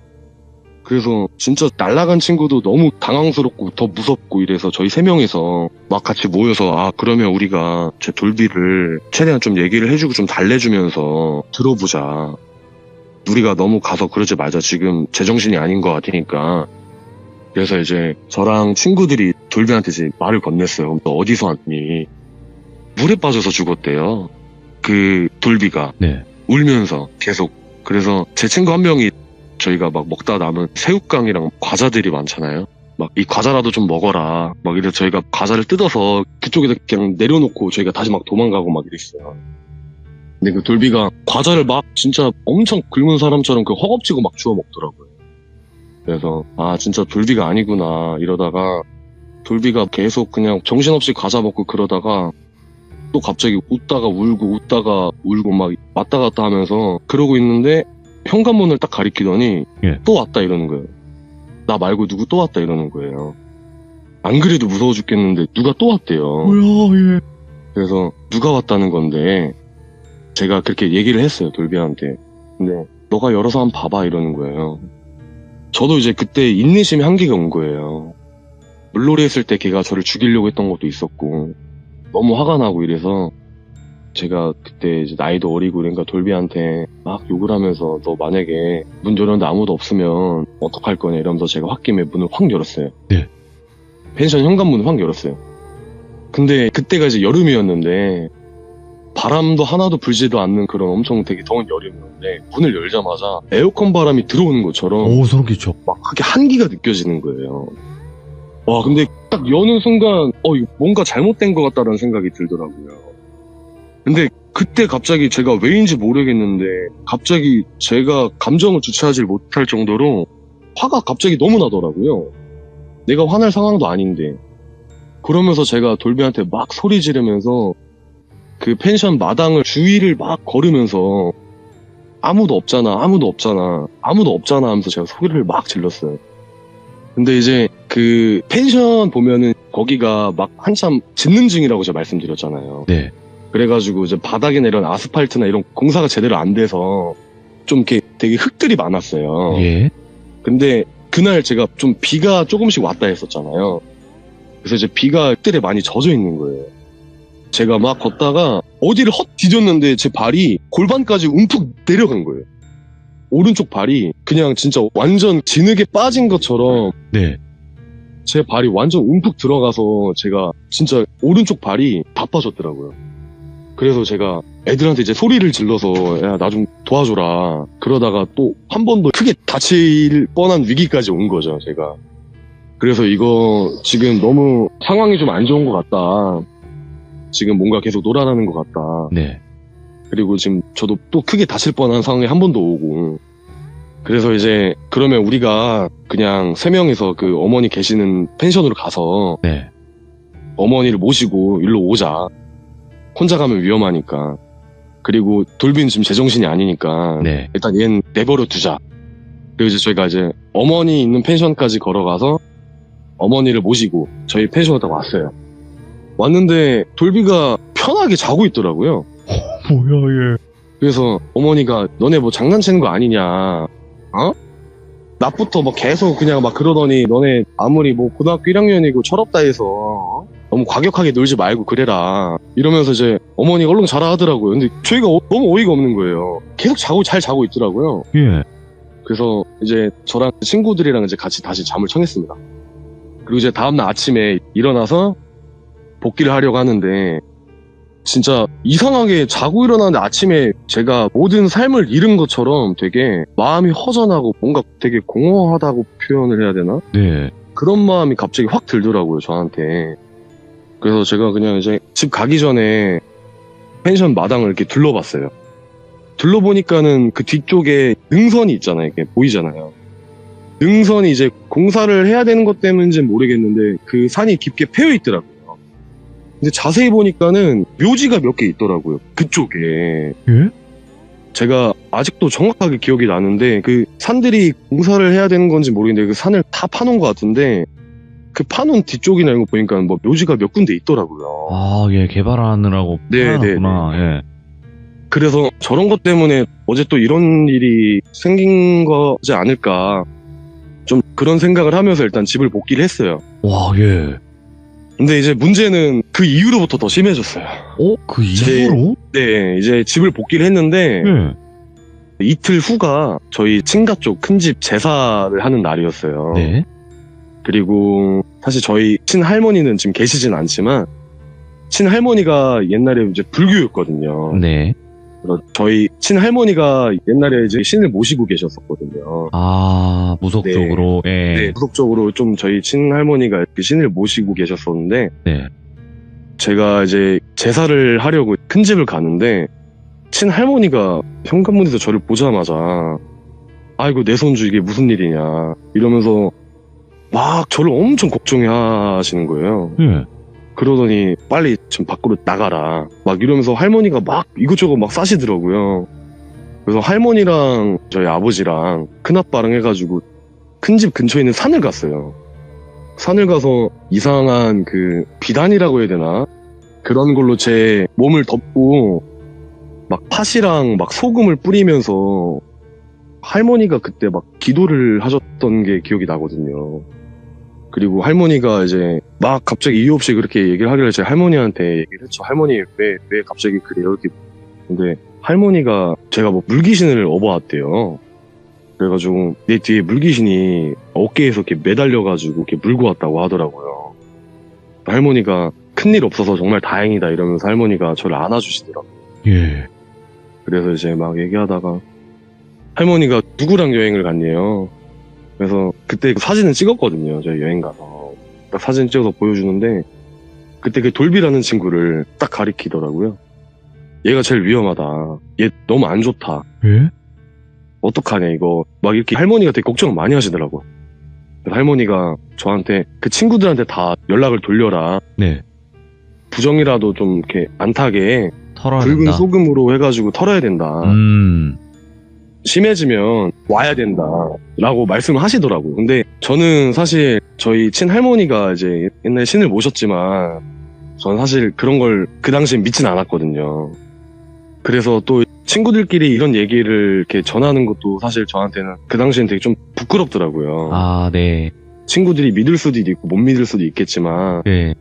그래서 진짜 날아간 친구도 너무 당황스럽고 더 무섭고 이래서 저희 3명이서 막 같이 모여서 아, 그러면 우리가 제 돌비를 최대한 좀 얘기를 해주고 좀 달래주면서 들어보자. 우리가 너무 가서 그러지 말자. 지금 제정신이 아닌 것 같으니까. 그래서 이제 저랑 친구들이 돌비한테 이제 말을 건넸어요. 그럼 너 어디서 왔니? 물에 빠져서 죽었대요. 그 돌비가. 네. 울면서 계속. 그래서 제 친구 한 명이 저희가 막 먹다 남은 새우깡이랑 과자들이 많잖아요. 막 이 과자라도 좀 먹어라. 막 이래서 저희가 과자를 뜯어서 그쪽에다 그냥 내려놓고 저희가 다시 막 도망가고 막 이랬어요. 근데 그 돌비가 과자를 막 진짜 엄청 굶은 사람처럼 그 허겁지겁 막 주워 먹더라고요. 그래서 아, 진짜 돌비가 아니구나 이러다가 돌비가 계속 그냥 정신없이 과자 먹고 그러다가 또 갑자기 웃다가 울고 막 왔다 갔다 하면서 그러고 있는데 현관문을 딱 가리키더니 예. 또 왔다 이러는 거예요. 나 말고 누구 또 왔다 이러는 거예요. 안 그래도 무서워 죽겠는데 누가 또 왔대요. 뭐야, 예. 그래서 누가 왔다는 건데 제가 그렇게 얘기를 했어요, 돌비한테. 근데 너가 열어서 한번 봐봐 이러는 거예요. 저도 이제 그때 인내심이 한계가 온 거예요. 물놀이 했을 때 걔가 저를 죽이려고 했던 것도 있었고 너무 화가 나고 이래서 제가 그때 이제 나이도 어리고 그러니까 돌비한테 막 욕을 하면서 너 만약에 문 열었는데 아무도 없으면 어떡할 거냐 이러면서 제가 홧김에 문을 확 열었어요. 네. 펜션 현관문을 확 열었어요. 근데 그때가 이제 여름이었는데 바람도 하나도 불지도 않는 그런 엄청 되게 더운 여름이었는데 문을 열자마자 에어컨 바람이 들어오는 것처럼 오, 소름 끼쳐. 막 그게 한기가 느껴지는 거예요. 와, 근데 딱 여는 순간 이거 뭔가 잘못된 것 같다는 생각이 들더라고요. 근데 그때 갑자기 제가 왜인지 모르겠는데 갑자기 제가 감정을 주체하지 못할 정도로 화가 갑자기 너무 나더라고요. 내가 화날 상황도 아닌데. 그러면서 제가 돌비한테 막 소리 지르면서 그 펜션 마당을 주위를 막 걸으면서 아무도 없잖아 하면서 제가 소리를 막 질렀어요. 근데 이제 그 펜션 보면은 거기가 막 한참 짓는 중이라고 제가 말씀드렸잖아요. 네. 그래가지고 이제 바닥이나 이런 아스팔트나 이런 공사가 제대로 안 돼서 좀 이렇게 되게 흙들이 많았어요. 예. 근데 그날 제가 좀 비가 조금씩 왔다 했었잖아요. 그래서 이제 비가 흙들에 많이 젖어 있는 거예요. 제가 막 걷다가 어디를 헛 디뎠는데 제 발이 골반까지 움푹 내려간 거예요. 오른쪽 발이 그냥 진짜 완전 진흙에 빠진 것처럼 네. 제 발이 완전 움푹 들어가서 제가 진짜 오른쪽 발이 다 빠졌더라고요. 그래서 제가 애들한테 이제 소리를 질러서 야, 나 좀 도와줘라. 그러다가 또 한 번 더 크게 다칠 뻔한 위기까지 온 거죠, 제가. 그래서 이거 지금 너무 상황이 좀 안 좋은 것 같다. 지금 뭔가 계속 놀아나는 것 같다. 네. 그리고 지금 저도 또 크게 다칠 뻔한 상황이 한 번 더 오고. 그래서 이제 그러면 우리가 그냥 3명이서 그 어머니 계시는 펜션으로 가서 네. 어머니를 모시고 일로 오자. 혼자 가면 위험하니까. 그리고 돌비는 지금 제정신이 아니니까 네. 일단 얘는 내버려 두자. 그리고 이제 저희가 이제 어머니 있는 펜션까지 걸어가서 어머니를 모시고 저희 펜션에 딱 왔어요. 왔는데 돌비가 편하게 자고 있더라고요. 뭐야, 예. 그래서 어머니가 너네 뭐 장난치는 거 아니냐, 낮부터 막 계속 그냥 막 그러더니 너네 아무리 뭐 고등학교 1학년이고 철없다 해서 너무 과격하게 놀지 말고 그래라 이러면서 이제 어머니가 얼른 자라 하더라고요. 근데 저희가 너무 어이가 없는 거예요. 계속 잘 자고 있더라고요. 예. 그래서 이제 저랑 친구들이랑 이제 같이 다시 잠을 청했습니다. 그리고 이제 다음날 아침에 일어나서 복귀를 하려고 하는데 진짜 이상하게 자고 일어나는데 아침에 제가 모든 삶을 잃은 것처럼 되게 마음이 허전하고 뭔가 되게 공허하다고 표현을 해야 되나? 네. 그런 마음이 갑자기 확 들더라고요, 저한테. 그래서 제가 그냥 이제 집 가기 전에 펜션 마당을 이렇게 둘러봤어요. 둘러보니까는 그 뒤쪽에 능선이 있잖아요. 이게 보이잖아요. 능선이 이제 공사를 해야 되는 것 때문인지는 모르겠는데 그 산이 깊게 패여 있더라고요. 근데 자세히 보니까는 묘지가 몇 개 있더라고요. 그쪽에. 예? 제가 아직도 정확하게 기억이 나는데 그 산들이 공사를 해야 되는 건지 모르겠는데 그 산을 다 파놓은 것 같은데 그 파놓은 뒤쪽이나 이런 거 보니까 뭐 묘지가 몇 군데 있더라고요. 아, 예, 개발하느라고 네, 파놨구나. 예. 그래서 저런 것 때문에 어제 또 이런 일이 생긴 거지 않을까 좀 그런 생각을 하면서 일단 집을 복귀를 했어요. 와, 예. 근데 이제 문제는 그 이후로부터 더 심해졌어요. 그 제- 이후로? 네, 이제 집을 복귀를 했는데 예. 이틀 후가 저희 친가 쪽 큰 집 제사를 하는 날이었어요. 네. 그리고 사실 저희 친할머니는 지금 계시진 않지만 친할머니가 옛날에 이제 불교였거든요. 네. 그래서 저희 친할머니가 옛날에 이제 신을 모시고 계셨었거든요. 아, 무속적으로. 예. 네, 후속적으로 좀 저희 친할머니가 이렇게 신을 모시고 계셨었는데 네. 제가 이제 제사를 하려고 큰 집을 가는데 친할머니가 현관문에서 저를 보자마자 아이고 내 손주 이게 무슨 일이냐 이러면서 막 저를 엄청 걱정해 하시는 거예요. 예. 그러더니 빨리 지금 밖으로 나가라 막 이러면서 할머니가 막 이것저것 막 싸시더라고요. 그래서 할머니랑 저희 아버지랑 큰아빠랑 해가지고 큰 집 근처에 있는 산을 갔어요. 산을 가서 이상한 그 비단이라고 해야 되나? 그런 걸로 제 몸을 덮고 막 팥이랑 막 소금을 뿌리면서 할머니가 그때 막 기도를 하셨던 게 기억이 나거든요. 그리고 할머니가 이제 막 갑자기 이유 없이 그렇게 얘기를 하길래 제가 할머니한테 얘기를 했죠. 할머니 왜 갑자기 그래요? 이렇게. 근데 할머니가 제가 뭐 물귀신을 업어왔대요. 그래가지고 내 뒤에 물귀신이 어깨에서 이렇게 매달려가지고 이렇게 물고 왔다고 하더라고요. 할머니가 큰일 없어서 정말 다행이다 이러면서 할머니가 저를 안아주시더라고요. 예. 그래서 이제 막 얘기하다가 할머니가 누구랑 여행을 갔네요. 그래서 그때 그 사진을 찍었거든요. 저희 여행 가서 딱 사진 찍어서 보여주는데 그때 그 돌비라는 친구를 딱 가리키더라고요. 얘가 제일 위험하다. 얘 너무 안 좋다. 예? 어떡하냐 이거 막 이렇게 할머니가 되게 걱정을 많이 하시더라고요. 그래서 할머니가 저한테 그 친구들한테 다 연락을 돌려라. 네. 부정이라도 좀 이렇게 안 타게 털어야 붉은 된다. 소금으로 해가지고 털어야 된다. 음. 심해지면 와야 된다 라고 말씀을 하시더라고요. 근데 저는 사실 저희 친할머니가 이제 옛날에 신을 모셨지만 저는 사실 그런 걸 그 당시엔 믿진 않았거든요. 그래서 또 친구들끼리 이런 얘기를 이렇게 전하는 것도 사실 저한테는 그 당시엔 되게 좀 부끄럽더라고요. 아, 네. 친구들이 믿을 수도 있고 못 믿을 수도 있겠지만 네.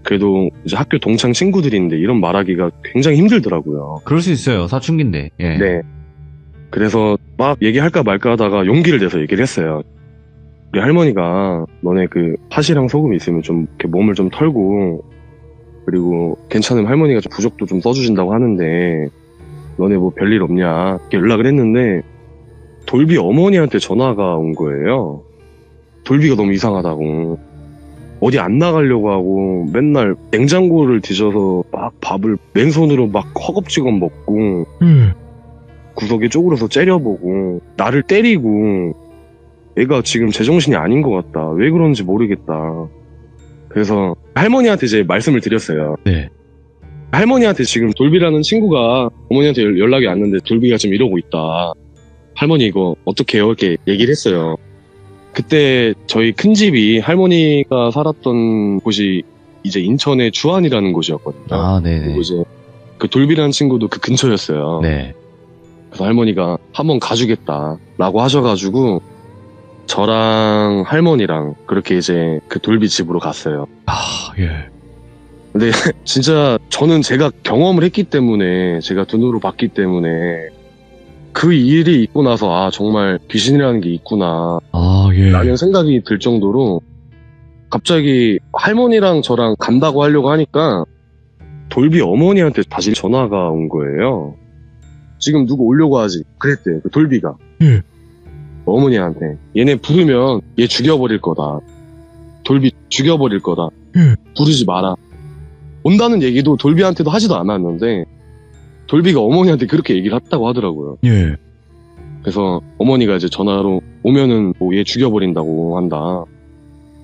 그래도 이제 학교 동창 친구들인데 이런 말하기가 굉장히 힘들더라고요. 그럴 수 있어요. 사춘기인데. 예. 네. 그래서 막 얘기할까 말까 하다가 용기를 내서 얘기를 했어요. 우리 할머니가 너네 그 팥이랑 소금이 있으면 좀 이렇게 몸을 좀 털고 그리고 괜찮으면 할머니가 좀 부적도 좀 써주신다고 하는데 너네 뭐 별일 없냐 이렇게 연락을 했는데 돌비 어머니한테 전화가 온 거예요. 돌비가 너무 이상하다고 어디 안 나가려고 하고 맨날 냉장고를 뒤져서 막 밥을 맨손으로 막 허겁지겁 먹고 구석에 쪼그려서 째려보고 나를 때리고 애가 지금 제정신이 아닌 것 같다. 왜 그런지 모르겠다. 그래서 할머니한테 이제 말씀을 드렸어요. 네. 할머니한테 지금 돌비라는 친구가 어머니한테 연락이 왔는데 돌비가 지금 이러고 있다. 할머니 이거 어떻게 해요? 이렇게 얘기를 했어요. 그때 저희 큰집이 할머니가 살았던 곳이 이제 인천의 주안이라는 곳이었거든요. 아, 네네. 그리고 이제 그 돌비라는 친구도 그 근처였어요. 네. 그래서 할머니가 한번 가주겠다라고 하셔가지고 저랑 할머니랑 그렇게 이제 그 돌비 집으로 갔어요. 아, 예. 근데 진짜 저는 제가 경험을 했기 때문에 제가 눈으로 봤기 때문에 그 일이 있고 나서 아 정말 귀신이라는 게 있구나 아, 예. 라는 생각이 들 정도로 갑자기 할머니랑 저랑 간다고 하려고 하니까 돌비 어머니한테 다시 전화가 온 거예요. 지금 누구 오려고 하지? 그랬대, 그 돌비가. 예. 어머니한테. 얘네 부르면 얘 죽여버릴 거다. 돌비 죽여버릴 거다. 예. 부르지 마라. 온다는 얘기도 돌비한테도 하지도 않았는데 돌비가 어머니한테 그렇게 얘기를 했다고 하더라고요. 예. 그래서 어머니가 이제 전화로 오면은 뭐 얘 죽여버린다고 한다.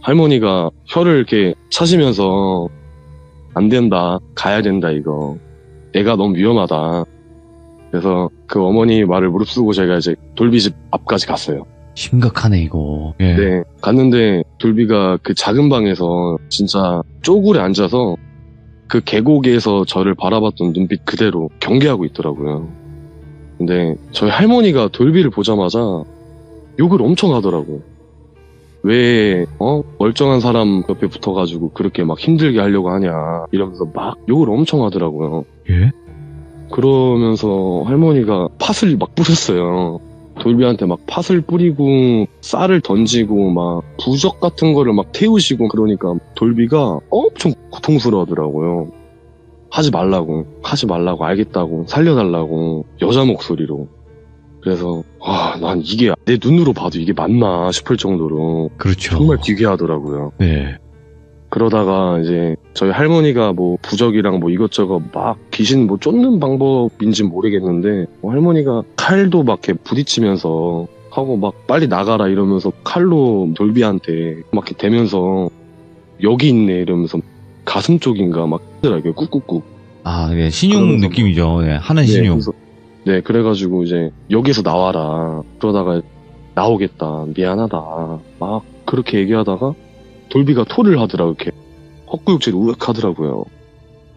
할머니가 혀를 이렇게 차시면서 안 된다. 가야 된다 이거. 애가 너무 위험하다. 그래서 그 어머니 말을 무릅쓰고 제가 이제 돌비집 앞까지 갔어요. 심각하네, 이거. 예. 네. 갔는데 돌비가 그 작은 방에서 진짜 쪼굴에 앉아서 그 계곡에서 저를 바라봤던 눈빛 그대로 경계하고 있더라고요. 근데 저희 할머니가 돌비를 보자마자 욕을 엄청 하더라고요. 왜 멀쩡한 사람 옆에 붙어가지고 그렇게 막 힘들게 하려고 하냐 이러면서 막 욕을 엄청 하더라고요. 예? 그러면서 할머니가 팥을 막 뿌렸어요. 돌비한테 막 팥을 뿌리고 쌀을 던지고 막 부적 같은 거를 막 태우시고 그러니까 돌비가 엄청 고통스러워하더라고요. 하지 말라고 알겠다고 살려달라고 여자 목소리로. 그래서 난 이게 내 눈으로 봐도 이게 맞나 싶을 정도로 그렇죠. 정말 기괴하더라고요. 네. 그러다가 이제 저희 할머니가 뭐 부적이랑 뭐 이것저것 막 귀신 뭐 쫓는 방법인지 모르겠는데 할머니가 칼도 막 이렇게 부딪히면서 하고 막 빨리 나가라 이러면서 칼로 돌비한테 막 이렇게 대면서 여기 있네 이러면서 가슴 쪽인가 막 하더라고요. 꾹꾹꾹. 아, 예. 신용 그러면서 느낌이죠. 예. 하는 신용. 그래가지고 이제 여기서 나와라. 그러다가 나오겠다. 미안하다. 막 그렇게 얘기하다가 돌비가 토를 하더라고요. 이렇게 헛구역질 우윽 하더라고요.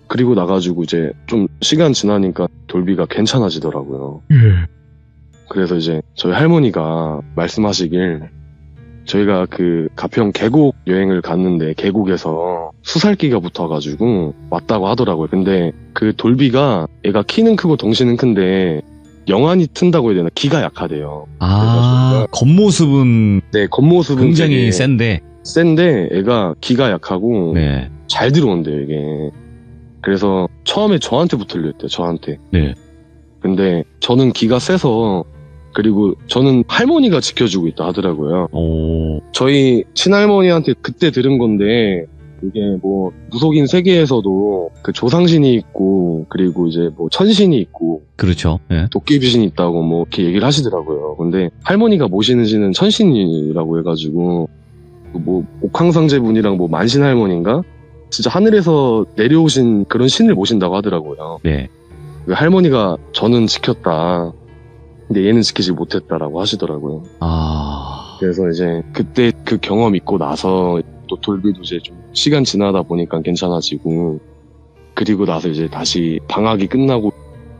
그리고 나가지고 이제 좀 시간 지나니까 돌비가 괜찮아지더라고요. 예. 그래서 이제 저희 할머니가 말씀하시길 저희가 그 가평 계곡 여행을 갔는데 계곡에서 수살기가 붙어가지고 왔다고 하더라고요. 근데 그 돌비가 애가 키는 크고 덩치는 큰데 영안이 튼다고 해야 되나? 기가 약하대요. 아, 겉모습은 네, 겉모습은 굉장히 되게 센데. 애가 기가 약하고 네. 잘 들어온대요 이게. 그래서 처음에 저한테 붙으려 했대요. 저한테. 네. 근데 저는 기가 세서 그리고 저는 할머니가 지켜주고 있다 하더라고요. 오. 저희 친할머니한테 그때 들은 건데 이게 뭐 무속인 세계에서도 그 조상신이 있고 그리고 이제 뭐 천신이 있고 그렇죠. 예. 도깨비신이 있다고 뭐 이렇게 얘기를 하시더라고요. 근데 할머니가 모시는 신은 천신이라고 해가지고 뭐 옥황상제분이랑 뭐 만신할머니인가 진짜 하늘에서 내려오신 그런 신을 모신다고 하더라고요. 네. 그 할머니가 저는 지켰다. 근데 얘는 지키지 못했다라고 하시더라고요. 아. 그래서 이제 그때 그 경험 있고 나서 또 돌비도 이제 좀 시간 지나다 보니까 괜찮아지고 그리고 나서 이제 다시 방학이 끝나고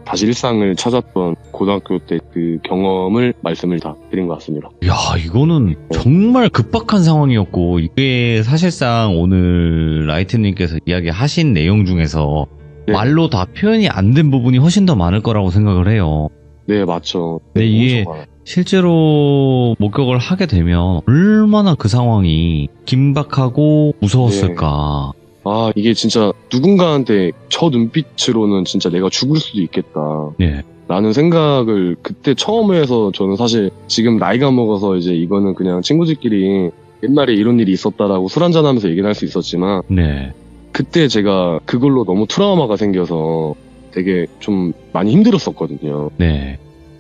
다시 일상을 찾았던 고등학교 때 그 경험을 말씀을 다 드린 것 같습니다. 야, 이거는 정말 급박한 상황이었고, 이게 사실상 오늘 라이트님께서 이야기하신 내용 중에서 네. 말로 다 표현이 안 된 부분이 훨씬 더 많을 거라고 생각을 해요. 네, 맞죠. 네, 이게 엄청 많아요. 실제로 목격을 하게 되면 얼마나 그 상황이 긴박하고 무서웠을까. 아, 이게 진짜 누군가한테 저 눈빛으로는 진짜 내가 죽을 수도 있겠다. 네. 라는 생각을 그때 처음 해서 저는 사실 지금 나이가 먹어서 이제 이거는 그냥 친구들끼리 옛날에 이런 일이 있었다라고 술 한잔 하면서 얘기를 할 수 있었지만 네. 그때 제가 그걸로 너무 트라우마가 생겨서 되게 좀 많이 힘들었었거든요. 네.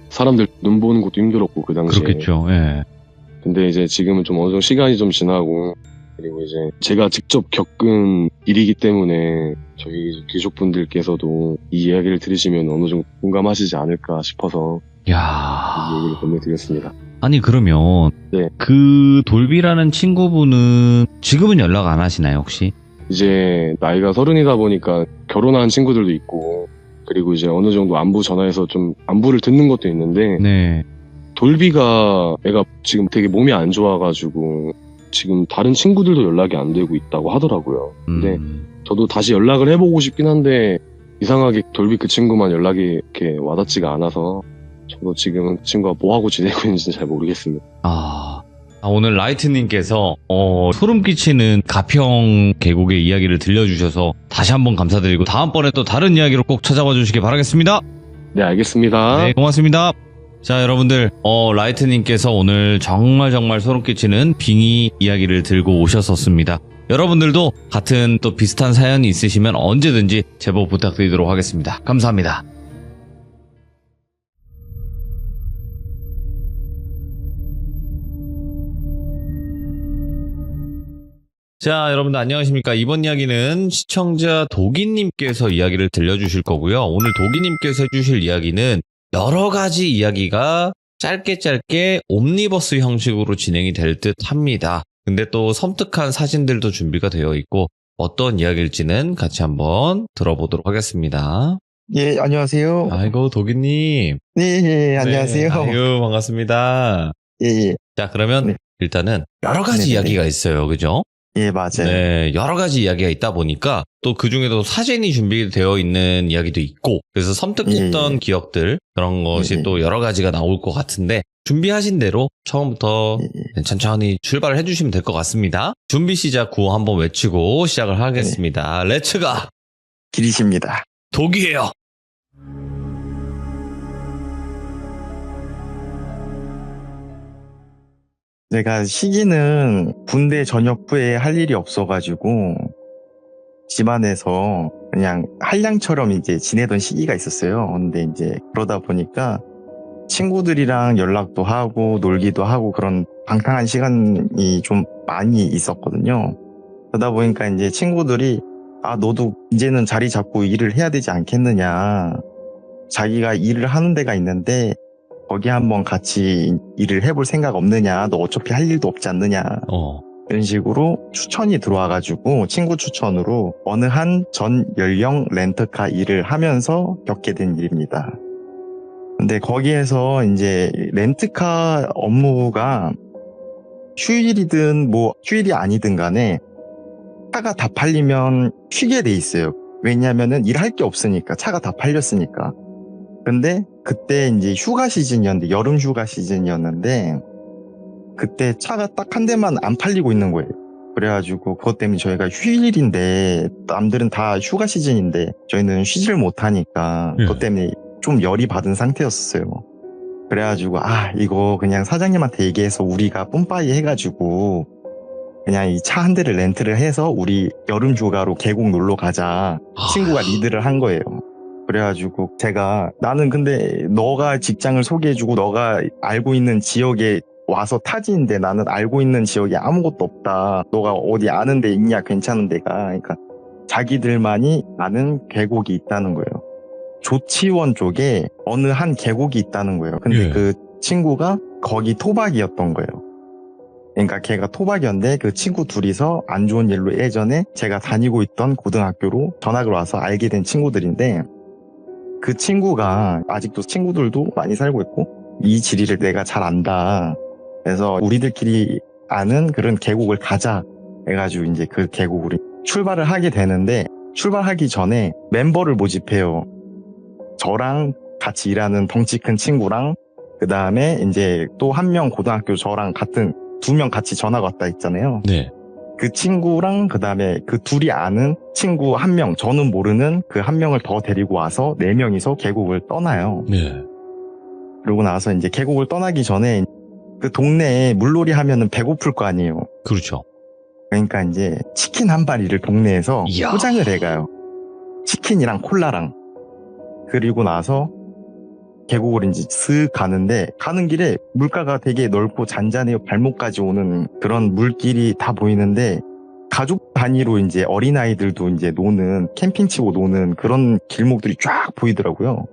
사람들 눈 보는 것도 힘들었고 그 당시에. 그렇겠죠. 예. 근데 이제 지금은 좀 어느 정도 시간이 좀 지나고 그리고 이제 제가 직접 겪은 일이기 때문에 저희 귀족분들께서도 이 이야기를 들으시면 어느 정도 공감하시지 않을까 싶어서 야. 이 얘기를 건네드렸습니다. 아니, 그러면 네. 그 돌비라는 친구분은 지금은 연락 안 하시나요, 혹시? 이제 나이가 30이다 보니까 결혼한 친구들도 있고 그리고 이제 어느 정도 안부 전화해서 좀 안부를 듣는 것도 있는데 네. 돌비가 애가 지금 되게 몸이 안 좋아가지고 지금 다른 친구들도 연락이 안 되고 있다고 하더라고요. 근데 저도 다시 연락을 해보고 싶긴 한데 이상하게 돌비 그 친구만 연락이 이렇게 와닿지가 않아서 저도 지금 친구가 뭐 하고 지내고 있는지 잘 모르겠습니다. 오늘 라이트님께서 소름 끼치는 가평 계곡의 이야기를 들려주셔서 다시 한번 감사드리고 다음번에 또 다른 이야기로 꼭 찾아와 주시기 바라겠습니다. 네, 알겠습니다. 네, 고맙습니다. 자, 여러분들, 라이트님께서 오늘 정말 소름 끼치는 빙의 이야기를 들고 오셨었습니다. 여러분들도 같은 또 비슷한 사연이 있으시면 언제든지 제보 부탁드리도록 하겠습니다. 감사합니다. 자, 여러분들 안녕하십니까. 이번 이야기는 시청자 도기님께서 이야기를 들려주실 거고요. 오늘 도기님께서 해주실 이야기는 여러 가지 이야기가 짧게 옴니버스 형식으로 진행이 될 듯 합니다. 근데 또 섬뜩한 사진들도 준비가 되어 있고 어떤 이야기일지는 같이 한번 들어보도록 하겠습니다. 예, 안녕하세요. 아이고, 도기님. 네, 안녕하세요. 네, 아이고, 반갑습니다. 예. 자, 그러면 네. 일단은 여러 가지 네네네. 이야기가 있어요. 그죠? 예, 맞아요. 네, 여러 가지 이야기가 있다 보니까 또 그 중에도 사진이 준비되어 있는 이야기도 있고 그래서 섬뜩했던 예. 기억들 그런 것이 예. 또 여러 가지가 나올 것 같은데 준비하신 대로 처음부터 예. 천천히 출발을 해주시면 될 것 같습니다. 준비 시작 구호 한번 외치고 시작을 하겠습니다. 렛츠가 길이십니다. 독이에요. 내가 시기는 군대 전역 후에 할 일이 없어가지고 집안에서 그냥 한량처럼 이제 지내던 시기가 있었어요. 근데 이제 그러다 보니까 친구들이랑 연락도 하고 놀기도 하고 그런 방탕한 시간이 좀 많이 있었거든요. 그러다 보니까 이제 친구들이 너도 이제는 자리 잡고 일을 해야 되지 않겠느냐. 자기가 일을 하는 데가 있는데 거기 한번 같이 일을 해볼 생각 없느냐. 너 어차피 할 일도 없지 않느냐. 이런 식으로 추천이 들어와가지고 친구 추천으로 어느 한 전 연령 렌트카 일을 하면서 겪게 된 일입니다. 근데 거기에서 이제 렌트카 업무가 휴일이든 뭐 휴일이 아니든 간에 차가 다 팔리면 쉬게 돼 있어요. 왜냐면은 일할 게 없으니까 차가 다 팔렸으니까. 근데 그때 이제 휴가 시즌이었는데 여름 휴가 시즌이었는데 그때 차가 딱 한 대만 안 팔리고 있는 거예요. 그래가지고 그것 때문에 저희가 휴일인데 남들은 다 휴가 시즌인데 저희는 쉬지를 못하니까 그것 때문에 좀 열이 받은 상태였어요. 그래가지고 이거 그냥 사장님한테 얘기해서 우리가 뿜빠이 해가지고 그냥 이 차 한 대를 렌트를 해서 우리 여름 휴가로 계곡 놀러 가자. 친구가 리드를 한 거예요. 그래가지고 제가 나는 근데 너가 직장을 소개해주고 너가 알고 있는 지역에 와서 타지인데 나는 알고 있는 지역에 아무것도 없다. 너가 어디 아는 데 있냐 괜찮은 데가. 그러니까 자기들만이 아는 계곡이 있다는 거예요. 조치원 쪽에 어느 한 계곡이 있다는 거예요. 근데 그 친구가 거기 토박이였던 거예요. 그러니까 걔가 토박이었는데 그 친구 둘이서 안 좋은 일로 예전에 제가 다니고 있던 고등학교로 전학을 와서 알게 된 친구들인데 그 친구가 아직도 친구들도 많이 살고 있고 이 지리를 내가 잘 안다. 그래서 우리들끼리 아는 그런 계곡을 가자 해가지고 이제 그 계곡으로 출발을 하게 되는데 출발하기 전에 멤버를 모집해요. 저랑 같이 일하는 덩치 큰 친구랑 그 다음에 이제 또 한 명 고등학교 저랑 같은 2명 같이 전학 왔다 했잖아요. 네. 그 친구랑 그 다음에 그 둘이 아는 친구 1명, 저는 모르는 그 1명을 더 데리고 와서 4명이서 계곡을 떠나요. 네. 그러고 나서 이제 계곡을 떠나기 전에 그 동네에 물놀이 하면은 배고플 거 아니에요. 그렇죠. 그러니까 이제 치킨 한 마리를 동네에서 이야. 포장을 해가요. 치킨이랑 콜라랑. 그리고 나서 계곡을 이제 슥 가는데 가는 길에 물가가 되게 넓고 잔잔해요. 발목까지 오는 그런 물길이 다 보이는데 가족 단위로 이제 어린아이들도 이제 노는 캠핑 치고 노는 그런 길목들이 쫙 보이더라고요.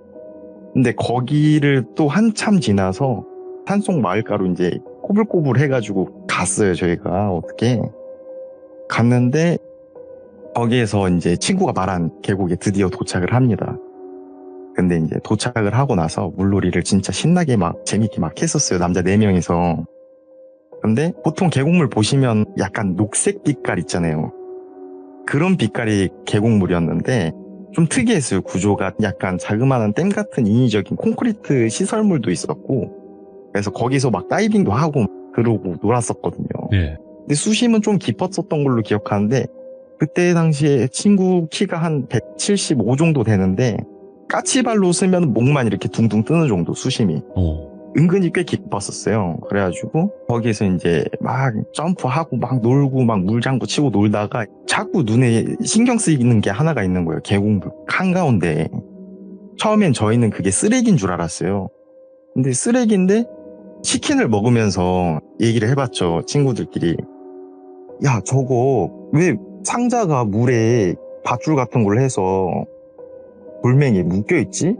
근데 거기를 또 한참 지나서 산속 마을가로 이제 꼬불꼬불 해가지고 갔어요. 저희가 어떻게 갔는데 거기에서 이제 친구가 말한 계곡에 드디어 도착을 합니다. 근데 이제 도착을 하고 나서 물놀이를 진짜 신나게 막 재밌게 막 했었어요. 남자 4명이서. 근데 보통 계곡물 보시면 약간 녹색 빛깔 있잖아요. 그런 빛깔이 계곡물이었는데 좀 특이했어요. 구조가 약간 자그마한 댐 같은 인위적인 콘크리트 시설물도 있었고, 그래서 거기서 막 다이빙도 하고 그러고 놀았었거든요. 예. 근데 수심은 좀 깊었었던 걸로 기억하는데, 그때 당시에 친구 키가 한 175 정도 되는데 까치발로 쓰면 목만 이렇게 둥둥 뜨는 정도 수심이. 은근히 꽤 깊었었어요. 그래가지고 거기서 이제 막 점프하고 막 놀고 막 물장구 치고 놀다가 자꾸 눈에 신경 쓰이는 게 하나가 있는 거예요. 계곡물 한가운데. 처음엔 저희는 그게 쓰레기인 줄 알았어요. 근데 쓰레기인데 치킨을 먹으면서 얘기를 해봤죠. 친구들끼리. 야, 저거 왜 상자가 물에 밧줄 같은 걸 해서 돌멩이에 묶여있지?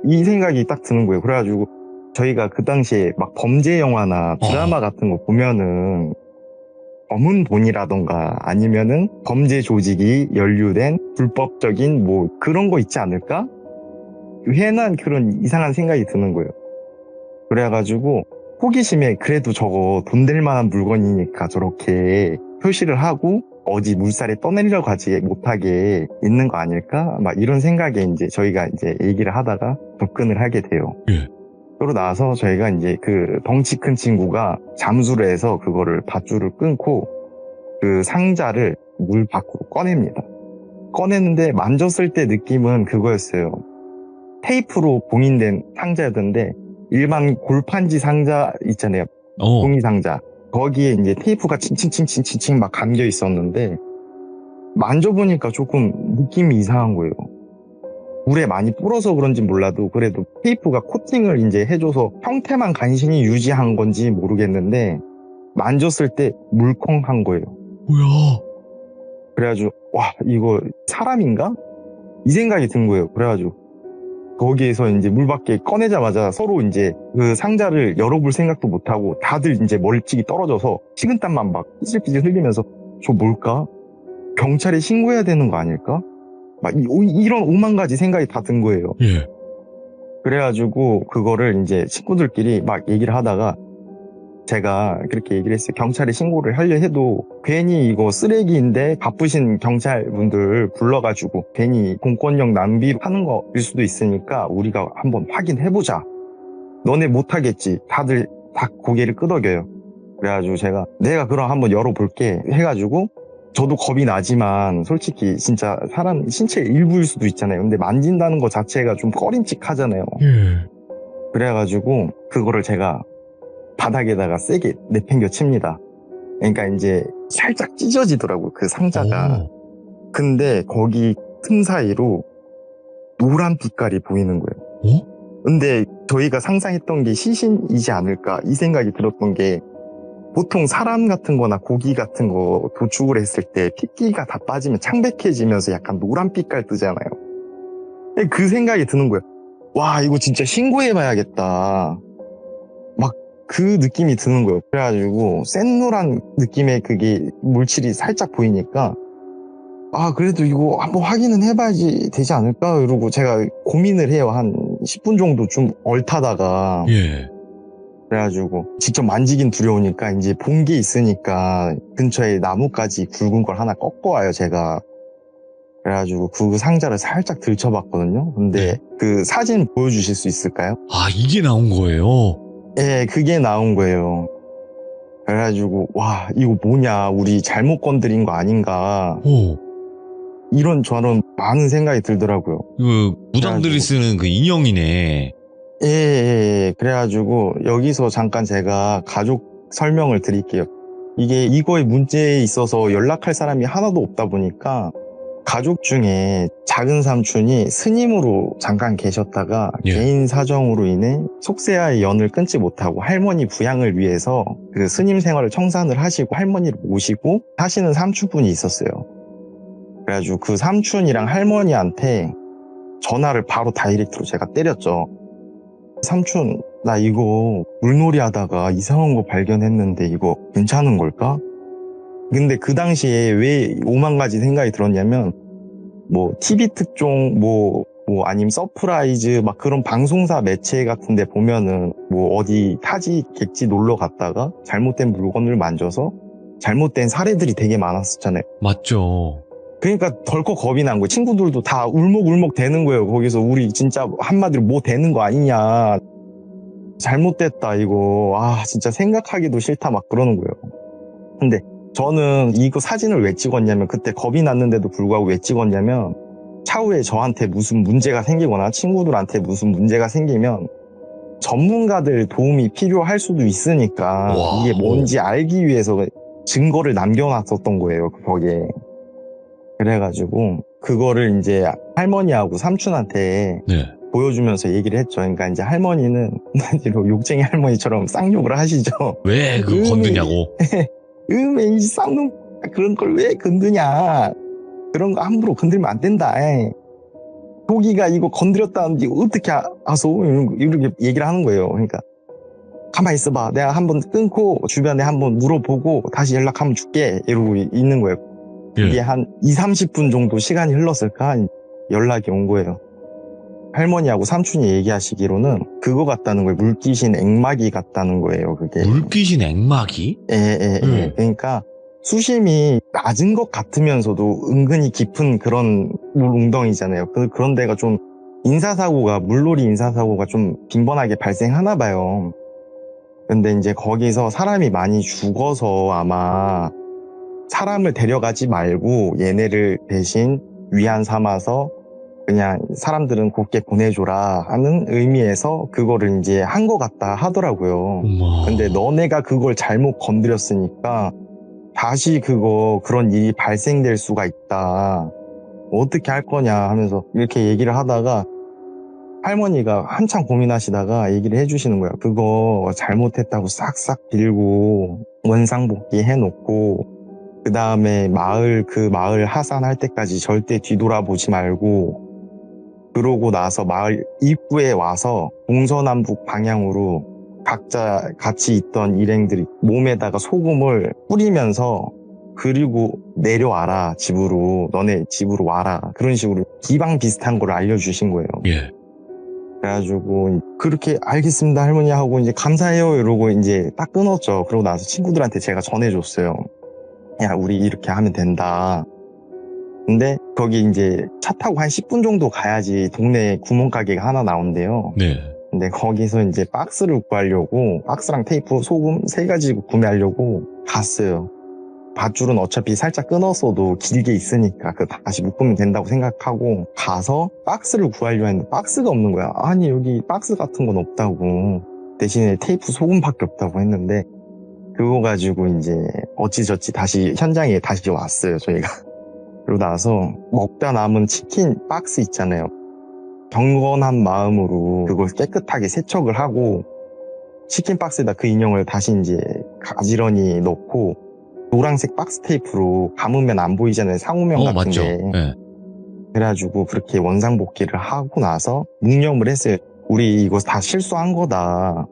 이 생각이 딱 드는 거예요. 그래가지고 저희가 그 당시에 막 범죄 영화나 드라마 같은 거 보면은 검은 돈이라던가 아니면은 범죄 조직이 연루된 불법적인 뭐 그런 거 있지 않을까? 괜한 그런 이상한 생각이 드는 거예요. 그래가지고 호기심에 그래도 저거 돈 될 만한 물건이니까 저렇게 표시를 하고 어디 물살에 떠내려고 하지 못하게 있는 거 아닐까? 막 이런 생각에 이제 저희가 이제 얘기를 하다가 접근을 하게 돼요. 예. 그러고 나서 저희가 이제 그 덩치 큰 친구가 잠수를 해서 그거를 밧줄을 끊고 그 상자를 물 밖으로 꺼냅니다. 꺼냈는데 만졌을 때 느낌은 그거였어요. 테이프로 봉인된 상자였는데 일반 골판지 상자 있잖아요. 종이 상자. 거기에 이제 테이프가 칭칭칭칭칭칭 막 감겨 있었는데 만져보니까 조금 느낌이 이상한 거예요. 물에 많이 불어서 그런지 몰라도 그래도 테이프가 코팅을 이제 해줘서 형태만 간신히 유지한 건지 모르겠는데 만졌을 때 물컹한 거예요. 뭐야? 그래가지고 와 이거 사람인가? 이 생각이 든 거예요. 그래가지고 거기에서 이제 물 밖에 꺼내자마자 서로 이제 그 상자를 열어볼 생각도 못하고 다들 이제 멀찍이 떨어져서 식은땀만 막 삐질삐질 흘리면서 저 뭘까? 경찰에 신고해야 되는 거 아닐까? 막 이런 오만 가지 생각이 다 든 거예요. 예. 그래가지고 그거를 이제 친구들끼리 막 얘기를 하다가 제가 그렇게 얘기를 했어요. 경찰에 신고를 하려 해도 괜히 이거 쓰레기인데 바쁘신 경찰분들 불러가지고 괜히 공권력 낭비하는 거일 수도 있으니까 우리가 한번 확인해보자. 너네 못하겠지. 다들 다 고개를 끄덕여요. 그래가지고 제가 내가 그럼 한번 열어볼게 해가지고 저도 겁이 나지만 솔직히 진짜 사람 신체 일부일 수도 있잖아요. 근데 만진다는 거 자체가 좀 꺼림칙하잖아요. 예. 그래가지고 그거를 제가 바닥에다가 세게 내팽겨 칩니다. 그러니까 이제 살짝 찢어지더라고요. 그 상자가. 근데 거기 틈 사이로 노란 빛깔이 보이는 거예요. 근데 저희가 상상했던 게 시신이지 않을까 이 생각이 들었던 게 보통 사람 같은 거나 고기 같은 거 도축을 했을 때 핏기가 다 빠지면 창백해지면서 약간 노란 빛깔 뜨잖아요. 그 생각이 드는 거예요. 와 이거 진짜 신고해봐야겠다. 막 그 느낌이 드는 거예요. 그래가지고 센노란 느낌의 그게 물질이 살짝 보이니까 아 그래도 이거 한번 확인은 해봐야지 되지 않을까 이러고 제가 고민을 해요. 한 10분 정도 좀 얼타다가 예. 그래가지고 직접 만지긴 두려우니까 이제 본 게 있으니까 근처에 나뭇가지 굵은 걸 하나 꺾어와요 제가. 그래가지고 그 상자를 살짝 들춰봤거든요. 근데 그 사진 보여주실 수 있을까요? 아, 이게 나온 거예요? 예, 그게 나온 거예요. 그래가지고 와 이거 뭐냐 우리 잘못 건드린 거 아닌가 이런 저런 많은 생각이 들더라고요. 그 무당들이 쓰는 그 인형이네. 예. 그래가지고 여기서 잠깐 제가 가족 설명을 드릴게요. 이게 이거에 문제에 있어서 연락할 사람이 하나도 없다 보니까 가족 중에 작은 삼촌이 스님으로 잠깐 계셨다가 예. 개인 사정으로 인해 속세와의 연을 끊지 못하고 할머니 부양을 위해서 그 스님 생활을 청산을 하시고 할머니를 모시고 사시는 삼촌분이 있었어요. 그래가지고 그 삼촌이랑 할머니한테 전화를 바로 다이렉트로 제가 때렸죠. 삼촌 나 이거 물놀이 하다가 이상한 거 발견했는데 이거 괜찮은 걸까? 근데 그 당시에 왜 오만 가지 생각이 들었냐면 뭐 TV 특종 뭐 아니면 서프라이즈 막 그런 방송사 매체 같은 데 보면은 뭐 어디 타지 객지 놀러 갔다가 잘못된 물건을 만져서 잘못된 사례들이 되게 많았었잖아요. 맞죠. 그러니까 덜컥 겁이 난 거예요. 친구들도 다 울먹울먹 대는 거예요. 거기서 우리 진짜 한마디로 뭐 되는 거 아니냐. 잘못됐다 이거. 아 진짜 생각하기도 싫다 막 그러는 거예요. 근데 저는 이거 사진을 왜 찍었냐면 그때 겁이 났는데도 불구하고 왜 찍었냐면 차후에 저한테 무슨 문제가 생기거나 친구들한테 무슨 문제가 생기면 전문가들 도움이 필요할 수도 있으니까 와. 이게 뭔지 알기 위해서 증거를 남겨놨었던 거예요. 거기에. 그래가지고 그거를 이제 할머니하고 삼촌한테 네. 보여주면서 얘기를 했죠. 그러니까 이제 할머니는 한마디로 욕쟁이 할머니처럼 쌍욕을 하시죠. 왜 그거 건드냐고. 이 쌍놈 그런 걸 왜 건드냐. 그런 거 함부로 건들면 안 된다. 도기가 이거 건드렸다는데 어떻게 아소? 이렇게 얘기를 하는 거예요. 그러니까 가만히 있어봐. 내가 한번 끊고 주변에 한번 물어보고 다시 연락하면 줄게. 이러고 있는 거예요. 이게 예. 한 20-30분 정도 시간이 흘렀을까 연락이 온 거예요. 할머니하고 삼촌이 얘기하시기로는 그거 같다는 거예요. 물귀신 액막이 같다는 거예요. 그게. 물귀신 액막이? 예. 그러니까 수심이 낮은 것 같으면서도 은근히 깊은 그런 웅덩이잖아요. 그런 데가 좀 물놀이 인사사고가 좀 빈번하게 발생하나 봐요. 근데 이제 거기서 사람이 많이 죽어서 아마 사람을 데려가지 말고 얘네를 대신 위안 삼아서 그냥 사람들은 곱게 보내줘라 하는 의미에서 그거를 이제 한 것 같다 하더라고요. 어머. 근데 너네가 그걸 잘못 건드렸으니까 다시 그런 일이 발생될 수가 있다. 어떻게 할 거냐 하면서 이렇게 얘기를 하다가 할머니가 한참 고민하시다가 얘기를 해주시는 거예요. 그거 잘못했다고 싹싹 빌고 원상복귀 해놓고 그 다음에 그 마을 하산할 때까지 절대 뒤돌아보지 말고 그러고 나서 마을 입구에 와서 동서남북 방향으로 각자 같이 있던 일행들이 몸에다가 소금을 뿌리면서 그리고 내려와라 집으로 너네 집으로 와라 그런 식으로 기방 비슷한 걸 알려주신 거예요. 예. 그래가지고 그렇게 알겠습니다 할머니 하고 이제 감사해요 이러고 이제 딱 끊었죠. 그러고 나서 친구들한테 제가 전해줬어요. 야 우리 이렇게 하면 된다. 근데 거기 이제 차 타고 한 10분 정도 가야지 동네에 구멍가게가 하나 나온대요. 네. 근데 거기서 이제 박스를 구하려고 박스랑 테이프, 소금 3가지 구매하려고 갔어요. 밧줄은 어차피 살짝 끊었어도 길게 있으니까 그 다시 묶으면 된다고 생각하고 가서 박스를 구하려고 했는데 박스가 없는 거야. 아니 여기 박스 같은 건 없다고. 대신에 테이프, 소금밖에 없다고 했는데 그거 가지고 이제 어찌저찌 다시 현장에 다시 왔어요 저희가. 그러고 나서 먹다 남은 치킨 박스 있잖아요. 경건한 마음으로 그걸 깨끗하게 세척을 하고 치킨 박스에다 그 인형을 다시 이제 가지런히 넣고 노란색 박스 테이프로 감으면 안 보이잖아요. 상호명 같은 맞죠. 게. 예. 그래가지고 그렇게 원상복귀를 하고 나서 묵념을 했어요. 우리 이거 다 실수한 거다.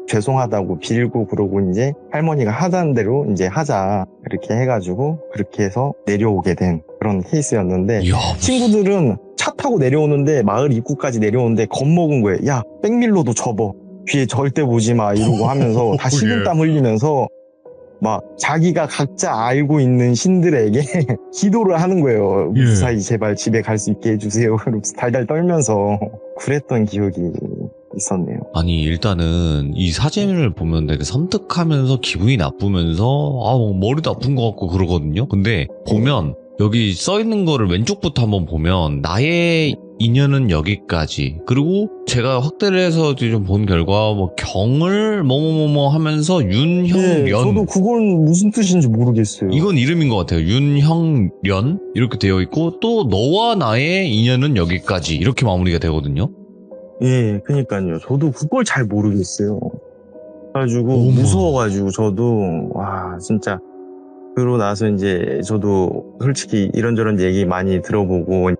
죄송하다고 빌고 그러고 이제 할머니가 하자는 대로 이제 하자 이렇게 해가지고 그렇게 해서 내려오게 된 그런 케이스였는데 이야, 친구들은 차 타고 내려오는데 마을 입구까지 내려오는데 겁먹은 거예요. 야 백밀로도 접어 뒤에 절대 보지 마 이러고 하면서 다 식은땀 흘리면서 막 자기가 각자 알고 있는 신들에게 기도를 하는 거예요. 예. 무사히 제발 집에 갈 수 있게 해주세요. 그러면서 달달 떨면서 그랬던 기억이 있었네요. 아니 일단은 이 사진을 보면 되게 섬뜩하면서 기분이 나쁘면서 머리도 아픈 것 같고 그러거든요. 근데 보면 여기 써있는 거를 왼쪽부터 한번 보면 나의 인연은 여기까지, 그리고 제가 확대를 해서 좀 본 결과 뭐 경을 뭐뭐뭐뭐 하면서 윤형련, 네, 저도 그건 무슨 뜻인지 모르겠어요. 이건 이름인 것 같아요. 윤형련 이렇게 되어 있고 또 너와 나의 인연은 여기까지 이렇게 마무리가 되거든요. 예, 그니까요. 저도 그걸 잘 모르겠어요. 그래가지고 어머. 무서워가지고 저도 와 진짜 그러고 나서 이제 저도 솔직히 이런저런 얘기 많이 들어보고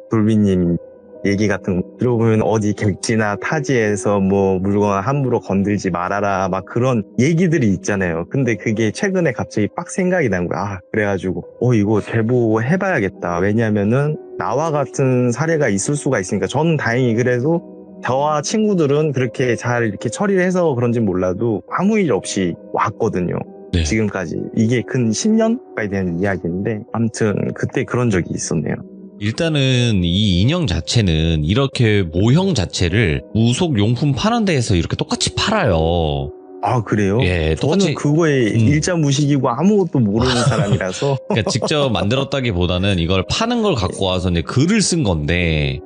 돌비님 얘기 같은 거 들어보면 어디 객지나 타지에서 뭐 물건 함부로 건들지 말아라 막 그런 얘기들이 있잖아요. 근데 그게 최근에 갑자기 빡 생각이 난 거야. 그래가지고 이거 제보해봐야겠다. 왜냐면은 나와 같은 사례가 있을 수가 있으니까. 저는 다행히 그래도 저와 친구들은 그렇게 잘 이렇게 처리를 해서 그런지 몰라도 아무 일 없이 왔거든요. 네. 지금까지 이게 근 10년 가까이 되는 이야기인데 아무튼 그때 그런 적이 있었네요. 일단은 이 인형 자체는 이렇게 모형 자체를 무속 용품 파는 데에서 이렇게 똑같이 팔아요. 아 그래요? 예, 저는 똑같이 그거에 일자 무식이고 아무것도 모르는 사람이라서 그러니까 직접 만들었다기보다는 이걸 파는 걸 갖고 와서 이제 글을 쓴 건데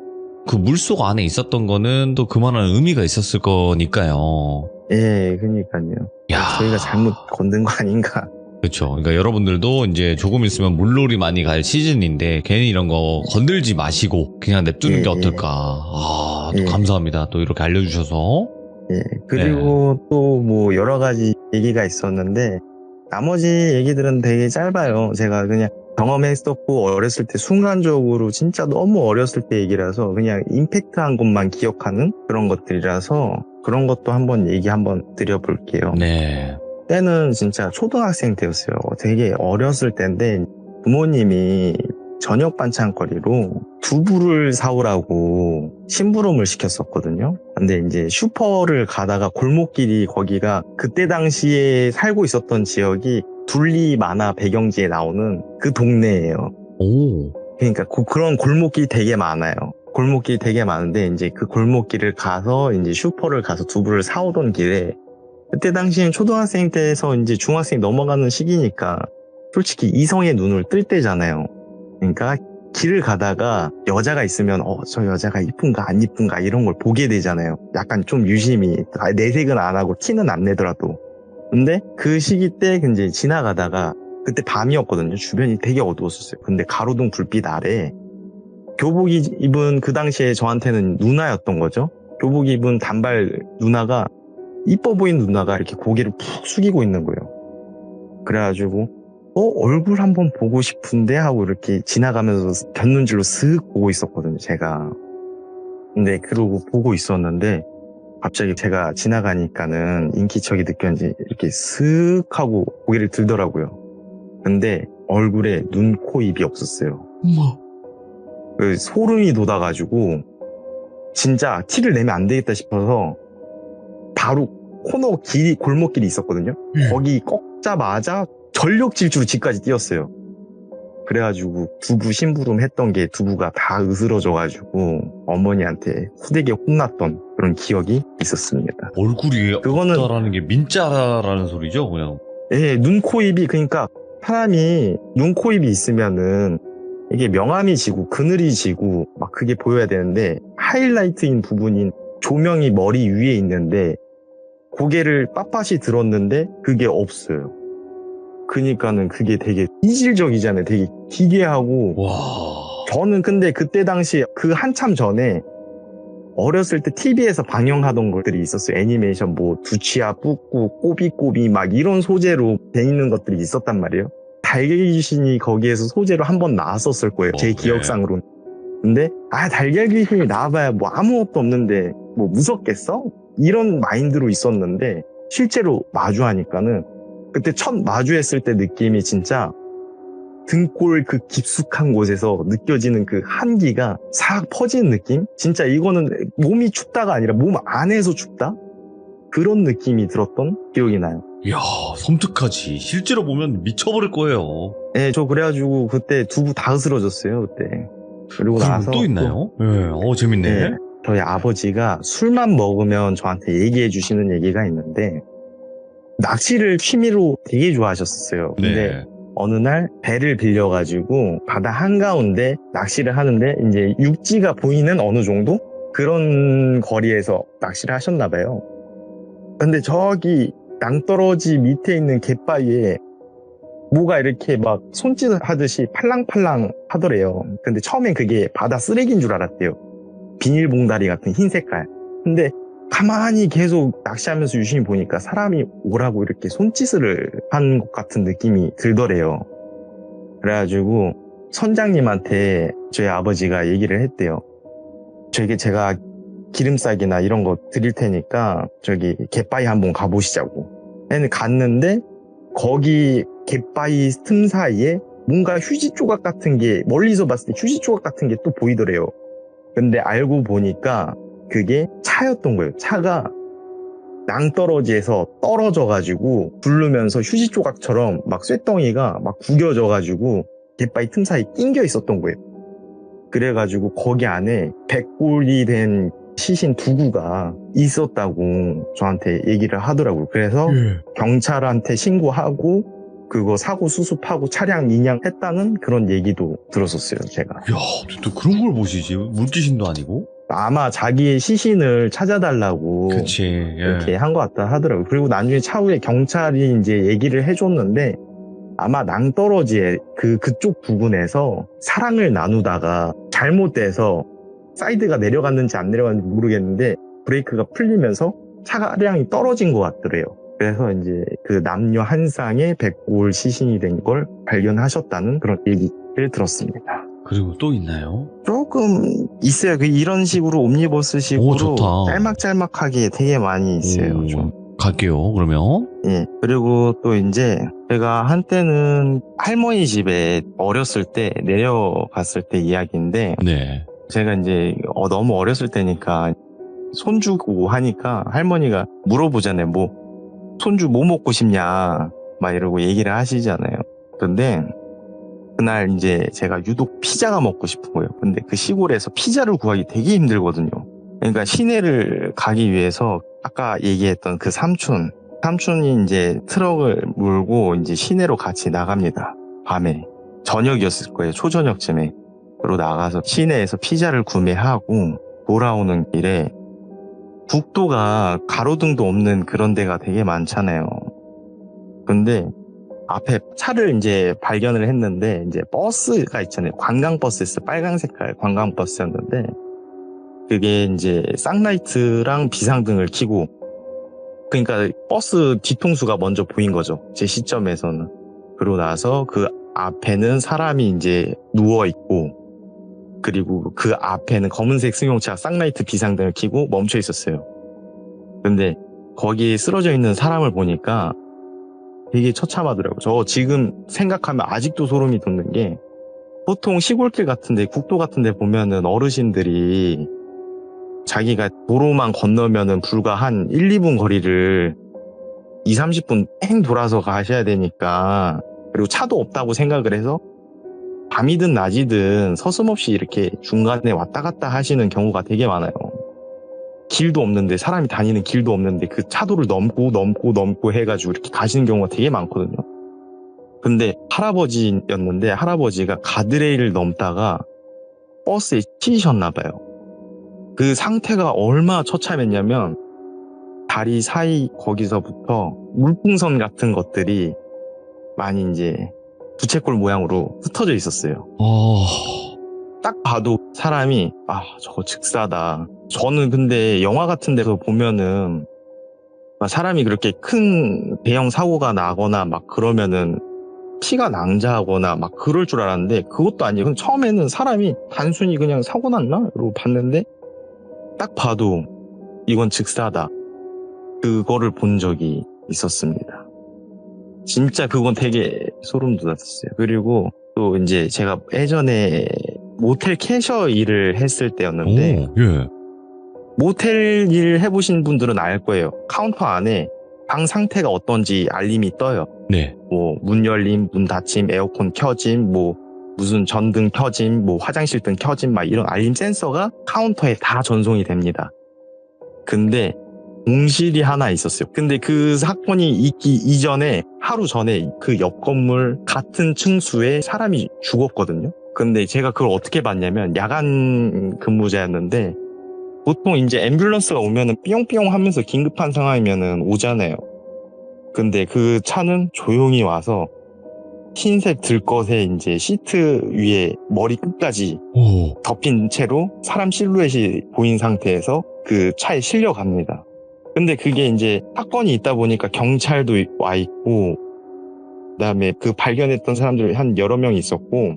그 물속 안에 있었던 거는 또 그만한 의미가 있었을 거니까요. 예, 그러니까요. 야. 저희가 잘못 건든 거 아닌가. 그렇죠. 그러니까 여러분들도 이제 조금 있으면 물놀이 많이 갈 시즌인데 괜히 이런 거 건들지 마시고 그냥 냅두는 예, 게 예. 어떨까. 아, 또 예. 감사합니다. 또 이렇게 알려주셔서. 예, 그리고 또 뭐 여러 가지 얘기가 있었는데 나머지 얘기들은 되게 짧아요. 제가 그냥 경험했었고 어렸을 때 순간적으로 진짜 너무 어렸을 때 얘기라서 그냥 임팩트한 것만 기억하는 그런 것들이라서 그런 것도 한번 얘기 한번 드려볼게요. 네. 때는 진짜 초등학생 때였어요. 되게 어렸을 때인데 부모님이 저녁 반찬거리로 두부를 사오라고 심부름을 시켰었거든요. 근데 이제 슈퍼를 가다가 골목길이 거기가 그때 당시에 살고 있었던 지역이 둘리 만화 배경지에 나오는 그 동네예요. 오. 그러니까 그런 골목길이 되게 많아요. 골목길이 되게 많은데 이제 그 골목길을 가서 이제 슈퍼를 가서 두부를 사오던 길에 그때 당시엔 초등학생 때에서 이제 중학생 넘어가는 시기니까 솔직히 이성의 눈을 뜰 때잖아요. 그러니까 길을 가다가 여자가 있으면 저 여자가 이쁜가 안 이쁜가 이런 걸 보게 되잖아요. 약간 좀 유심히 내색은 안 하고 티는 안 내더라도. 근데 그 시기 때 이제 지나가다가 그때 밤이었거든요. 주변이 되게 어두웠었어요. 근데 가로등 불빛 아래 교복 입은 그 당시에 저한테는 누나였던 거죠. 교복 입은 단발 누나가 이뻐 보이는 누나가 이렇게 고개를 푹 숙이고 있는 거예요. 그래가지고 얼굴 한번 보고 싶은데 하고 이렇게 지나가면서 곁눈질로 슥 보고 있었거든요, 제가. 근데 그러고 보고 있었는데 갑자기 제가 지나가니까는 인기척이 느꼈는지 이렇게 슥 하고 고개를 들더라고요. 근데 얼굴에 눈, 코, 입이 없었어요. 그 소름이 돋아가지고 진짜 티를 내면 안 되겠다 싶어서 바로 코너 길이 골목길이 있었거든요. 거기 꺾자마자 전력 질주로 집까지 뛰었어요. 그래가지고 두부 심부름 했던 게 두부가 다 으스러져가지고 어머니한테 후되게 혼났던 그런 기억이 있었습니다. 얼굴이 그거는 없다라는 게 민자라는 소리죠, 그냥. 예, 눈, 코, 입이 그러니까 사람이 눈, 코, 입이 있으면은 이게 명암이 지고 그늘이 지고 막 그게 보여야 되는데 하이라이트인 부분인 조명이 머리 위에 있는데 고개를 빳빳이 들었는데 그게 없어요. 그러니까는 그게 되게 이질적이잖아요. 되게 기괴하고. 와. 저는 근데 그때 당시 그 한참 전에 어렸을 때 TV에서 방영하던 것들이 있었어요. 애니메이션 뭐 두치야 뿌꾸 꼬비꼬비 막 이런 소재로 돼 있는 것들이 있었단 말이에요. 달걀 귀신이 거기에서 소재로 한번 나왔었을 거예요. 제 네. 기억상으로는. 근데 달걀 귀신이 나와봐야 뭐 아무것도 없는데 뭐 무섭겠어? 이런 마인드로 있었는데 실제로 마주하니까는 그때 첫 마주했을 때 느낌이 진짜 등골 그 깊숙한 곳에서 느껴지는 그 한기가 싹 퍼지는 느낌? 진짜 이거는 몸이 춥다가 아니라 몸 안에서 춥다? 그런 느낌이 들었던 기억이 나요. 이야, 섬뜩하지. 실제로 보면 미쳐버릴 거예요. 네, 저 그래가지고 그때 두부 다 으스러졌어요, 그때. 그리고 나서 또 있나요? 네, 재밌네. 네, 저희 아버지가 술만 먹으면 저한테 얘기해 주시는 얘기가 있는데 낚시를 취미로 되게 좋아하셨어요. 근데 네. 어느 날 배를 빌려가지고 바다 한가운데 낚시를 하는데 이제 육지가 보이는 어느 정도 그런 거리에서 낚시를 하셨나 봐요. 근데 저기 낭떠러지 밑에 있는 갯바위에 뭐가 이렇게 막 손짓 하듯이 팔랑팔랑 하더래요. 근데 처음엔 그게 바다 쓰레기인 줄 알았대요. 비닐봉다리 같은 흰 색깔. 근데 가만히 계속 낚시하면서 유심히 보니까 사람이 오라고 이렇게 손짓을 한 것 같은 느낌이 들더래요. 그래가지고 선장님한테 저희 아버지가 얘기를 했대요. 제가 기름싸기나 이런 거 드릴 테니까 저기 갯바위 한번 가보시자고. 애는 갔는데 거기 갯바위 틈 사이에 뭔가 휴지 조각 같은 게 멀리서 봤을 때 휴지 조각 같은 게 또 보이더래요. 근데 알고 보니까 그게 차였던 거예요. 차가 낭떠러지에서 떨어져가지고 굴르면서 휴지 조각처럼 막 쇳덩이가 막 구겨져가지고 갯바위 틈 사이 낑겨 있었던 거예요. 그래가지고 거기 안에 백골이 된 시신 두구가 있었다고 저한테 얘기를 하더라고요. 그래서 경찰한테 신고하고 그거 사고 수습하고 차량 인양했다는 그런 얘기도 들었었어요, 제가. 야, 또 그런 걸 보시지. 물귀신도 아니고. 아마 자기의 시신을 찾아달라고 그치. 예. 이렇게 한 것 같다 하더라고요. 그리고 나중에 차후에 경찰이 이제 얘기를 해줬는데 아마 낭떠러지에 그쪽 부근에서 사랑을 나누다가 잘못돼서 사이드가 내려갔는지 안 내려갔는지 모르겠는데 브레이크가 풀리면서 차량이 떨어진 것 같더래요. 그래서 이제 그 남녀 한 쌍의 백골 시신이 된 걸 발견하셨다는 그런 얘기를 들었습니다. 그리고 또 있나요? 조금 있어요. 이런 식으로 옴니버스식으로 오, 좋다. 짤막짤막하게 되게 많이 있어요. 좀. 갈게요, 그러면. 예. 그리고 또 이제 제가 한때는 할머니 집에 어렸을 때 내려갔을 때 이야기인데 네. 제가 이제 너무 어렸을 때니까 손주고 하니까 할머니가 물어보잖아요. 손주 뭐 먹고 싶냐 막 이러고 얘기를 하시잖아요. 근데 그날 이제 제가 유독 피자가 먹고 싶은 거예요. 근데 그 시골에서 피자를 구하기 되게 힘들거든요. 그러니까 시내를 가기 위해서 아까 얘기했던 그 삼촌이 이제 트럭을 몰고 이제 시내로 같이 나갑니다. 밤에. 저녁이었을 거예요. 초저녁쯤에. 그리고 나가서 시내에서 피자를 구매하고 돌아오는 길에 국도가 가로등도 없는 그런 데가 되게 많잖아요. 근데 앞에 차를 이제 발견을 했는데 이제 버스가 있잖아요. 관광버스였어요. 빨간 색깔 관광버스였는데 그게 이제 쌍라이트랑 비상등을 켜고 그러니까 버스 뒤통수가 먼저 보인 거죠. 제 시점에서는. 그러고 나서 그 앞에는 사람이 이제 누워 있고 그리고 그 앞에는 검은색 승용차 쌍라이트 비상등을 켜고 멈춰 있었어요. 근데 거기에 쓰러져 있는 사람을 보니까 되게 처참하더라고요. 저 지금 생각하면 아직도 소름이 돋는 게 보통 시골길 같은데 국도 같은데 보면은 어르신들이 자기가 도로만 건너면은 불과 한 1, 2분 거리를 2, 30분 뺑 돌아서 가셔야 되니까 그리고 차도 없다고 생각을 해서 밤이든 낮이든 서슴없이 이렇게 중간에 왔다 갔다 하시는 경우가 되게 많아요. 길도 없는데 사람이 다니는 길도 없는데 그 차도를 넘고 해가지고 이렇게 가시는 경우가 되게 많거든요. 근데 할아버지였는데 할아버지가 가드레일을 넘다가 버스에 치이셨나 봐요. 그 상태가 얼마나 처참했냐면 다리 사이 거기서부터 물풍선 같은 것들이 많이 이제 부채꼴 모양으로 흩어져 있었어요. 딱 봐도 사람이 저거 즉사다. 저는 근데 영화 같은 데서 보면은 사람이 그렇게 큰 대형 사고가 나거나 막 그러면은 피가 낭자하거나 막 그럴 줄 알았는데 그것도 아니고 처음에는 사람이 단순히 그냥 사고 났나? 이러고 봤는데 딱 봐도 이건 즉사다. 그거를 본 적이 있었습니다. 진짜 그건 되게 소름 돋았어요. 그리고 또 이제 제가 예전에 모텔 캐셔 일을 했을 때였는데 예. 모텔 일 해보신 분들은 알 거예요. 카운터 안에 방 상태가 어떤지 알림이 떠요. 네. 문 열림, 문 닫힘, 에어컨 켜짐, 무슨 전등 켜짐, 화장실 등 켜짐, 막 이런 알림 센서가 카운터에 다 전송이 됩니다. 근데 공실이 하나 있었어요. 근데 그 사건이 있기 이전에 하루 전에 그 옆 건물 같은 층수에 사람이 죽었거든요. 근데 제가 그걸 어떻게 봤냐면 야간 근무자였는데 보통 이제 앰뷸런스가 오면은 삐용삐용 하면서 긴급한 상황이면은 오잖아요. 근데 그 차는 조용히 와서 흰색 들것에 이제 시트 위에 머리 끝까지 덮인 채로 사람 실루엣이 보인 상태에서 그 차에 실려갑니다. 근데 그게 이제 사건이 있다 보니까 경찰도 와 있고 그다음에 그 발견했던 사람들이 한 여러 명 있었고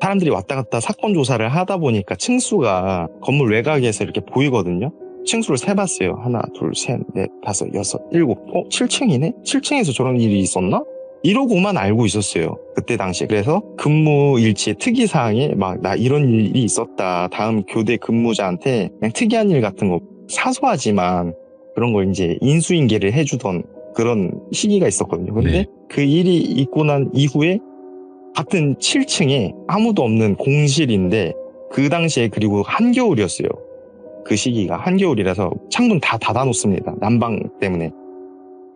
사람들이 왔다 갔다 사건 조사를 하다 보니까 층수가 건물 외곽에서 이렇게 보이거든요. 층수를 세봤어요. 하나, 둘, 셋, 넷, 다섯, 여섯, 일곱. 7층이네? 7층에서 저런 일이 있었나? 이러고만 알고 있었어요. 그때 당시에. 그래서 근무 일지의 특이사항에 나 이런 일이 있었다. 다음 교대 근무자한테 그냥 특이한 일 같은 거 사소하지만 그런 걸 이제 인수인계를 해주던 그런 시기가 있었거든요. 근데 네. 그 일이 있고 난 이후에 같은 7층에 아무도 없는 공실인데 그 당시에 그리고 한겨울이었어요. 그 시기가 한겨울이라서 창문 다 닫아놓습니다. 난방 때문에.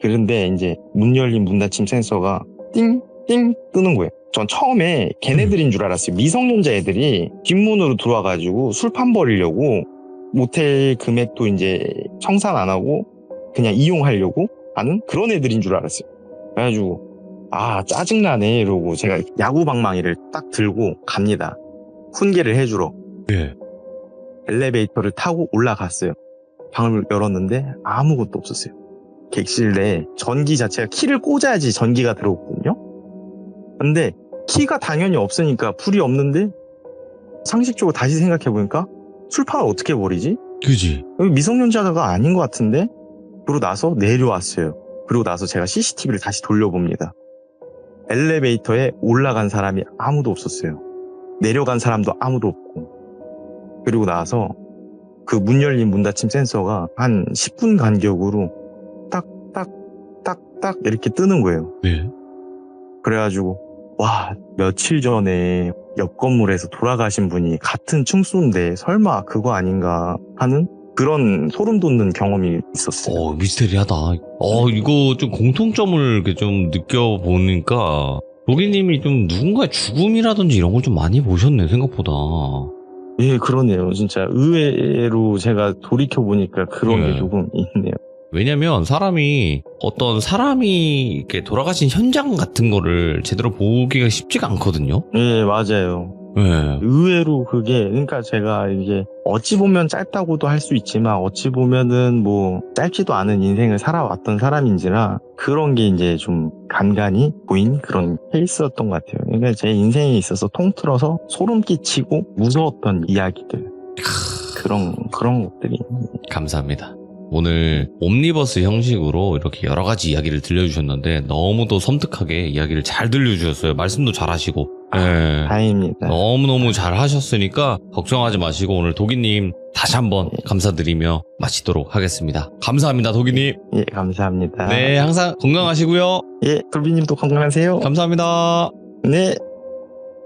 그런데 이제 문 열린 문 닫힘 센서가 띵띵 뜨는 거예요. 전 처음에 걔네들인 줄 알았어요. 미성년자 애들이 뒷문으로 들어와가지고 술판 버리려고 모텔 금액도 이제 청산 안 하고 그냥 이용하려고 하는 그런 애들인 줄 알았어요. 그래가지고 아 짜증나네 이러고 제가 야구 방망이를 딱 들고 갑니다. 훈계를 해주러. 예. 엘리베이터를 타고 올라갔어요. 방을 열었는데 아무것도 없었어요. 객실 내에 전기 자체가 키를 꽂아야지 전기가 들어오거든요. 근데 키가 당연히 없으니까 불이 없는데 상식적으로 다시 생각해보니까 술판을 어떻게 버리지? 그지? 미성년자가 아닌 것 같은데? 그러고 나서 내려왔어요. 그리고 나서 제가 CCTV를 다시 돌려봅니다. 엘리베이터에 올라간 사람이 아무도 없었어요. 내려간 사람도 아무도 없고. 그리고 나서 그 문 열린 문 닫힘 센서가 한 10분 간격으로 딱딱딱딱 이렇게 뜨는 거예요. 네. 그래가지고 와 며칠 전에 옆 건물에서 돌아가신 분이 같은 층수인데 설마 그거 아닌가 하는 그런 소름 돋는 경험이 있었어요. 미스테리하다. 이거 좀 공통점을 이렇게 좀 느껴보니까, 로기님이 좀 누군가의 죽음이라든지 이런 걸 좀 많이 보셨네, 생각보다. 예, 그러네요. 진짜 의외로 제가 돌이켜보니까 그런 네. 게 조금 있네요. 왜냐면 어떤 사람이 이렇게 돌아가신 현장 같은 거를 제대로 보기가 쉽지가 않거든요. 예, 맞아요. 네. 의외로 그게, 그러니까 제가 이게 어찌 보면 짧다고도 할 수 있지만 어찌 보면은 뭐 짧지도 않은 인생을 살아왔던 사람인지라 그런 게 이제 좀 간간히 보인 그런 케이스였던 것 같아요. 그러니까 제 인생에 있어서 통틀어서 소름 끼치고 무서웠던 이야기들. 그런 것들이. 감사합니다. 오늘 옴니버스 형식으로 이렇게 여러 가지 이야기를 들려주셨는데 너무도 섬뜩하게 이야기를 잘 들려주셨어요. 말씀도 잘 하시고. 네. 다행입니다. 너무너무 잘 하셨으니까 걱정하지 마시고 오늘 도기님 다시 한번 감사드리며 마치도록 하겠습니다. 감사합니다, 도기님. 예, 감사합니다. 네, 항상 건강하시고요. 예, 돌비님도 건강하세요. 감사합니다. 네.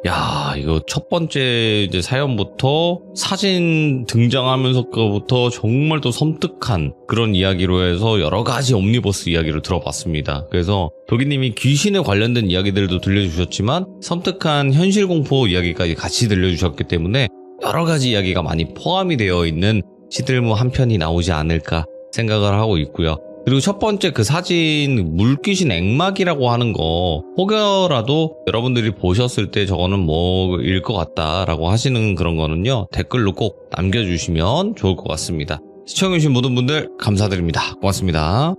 야, 이거 첫 번째 이제 사연부터 사진 등장하면서부터 정말 또 섬뜩한 그런 이야기로 해서 여러 가지 옴니버스 이야기를 들어봤습니다. 그래서 도기님이 귀신에 관련된 이야기들도 들려주셨지만 섬뜩한 현실 공포 이야기까지 같이 들려주셨기 때문에 여러 가지 이야기가 많이 포함이 되어 있는 시들무 한 편이 나오지 않을까 생각을 하고 있고요. 그리고 첫 번째 그 사진 물귀신 액막이라고 하는 거 혹여라도 여러분들이 보셨을 때 저거는 뭐일 것 같다라고 하시는 그런 거는요 댓글로 꼭 남겨주시면 좋을 것 같습니다. 시청해주신 모든 분들 감사드립니다. 고맙습니다.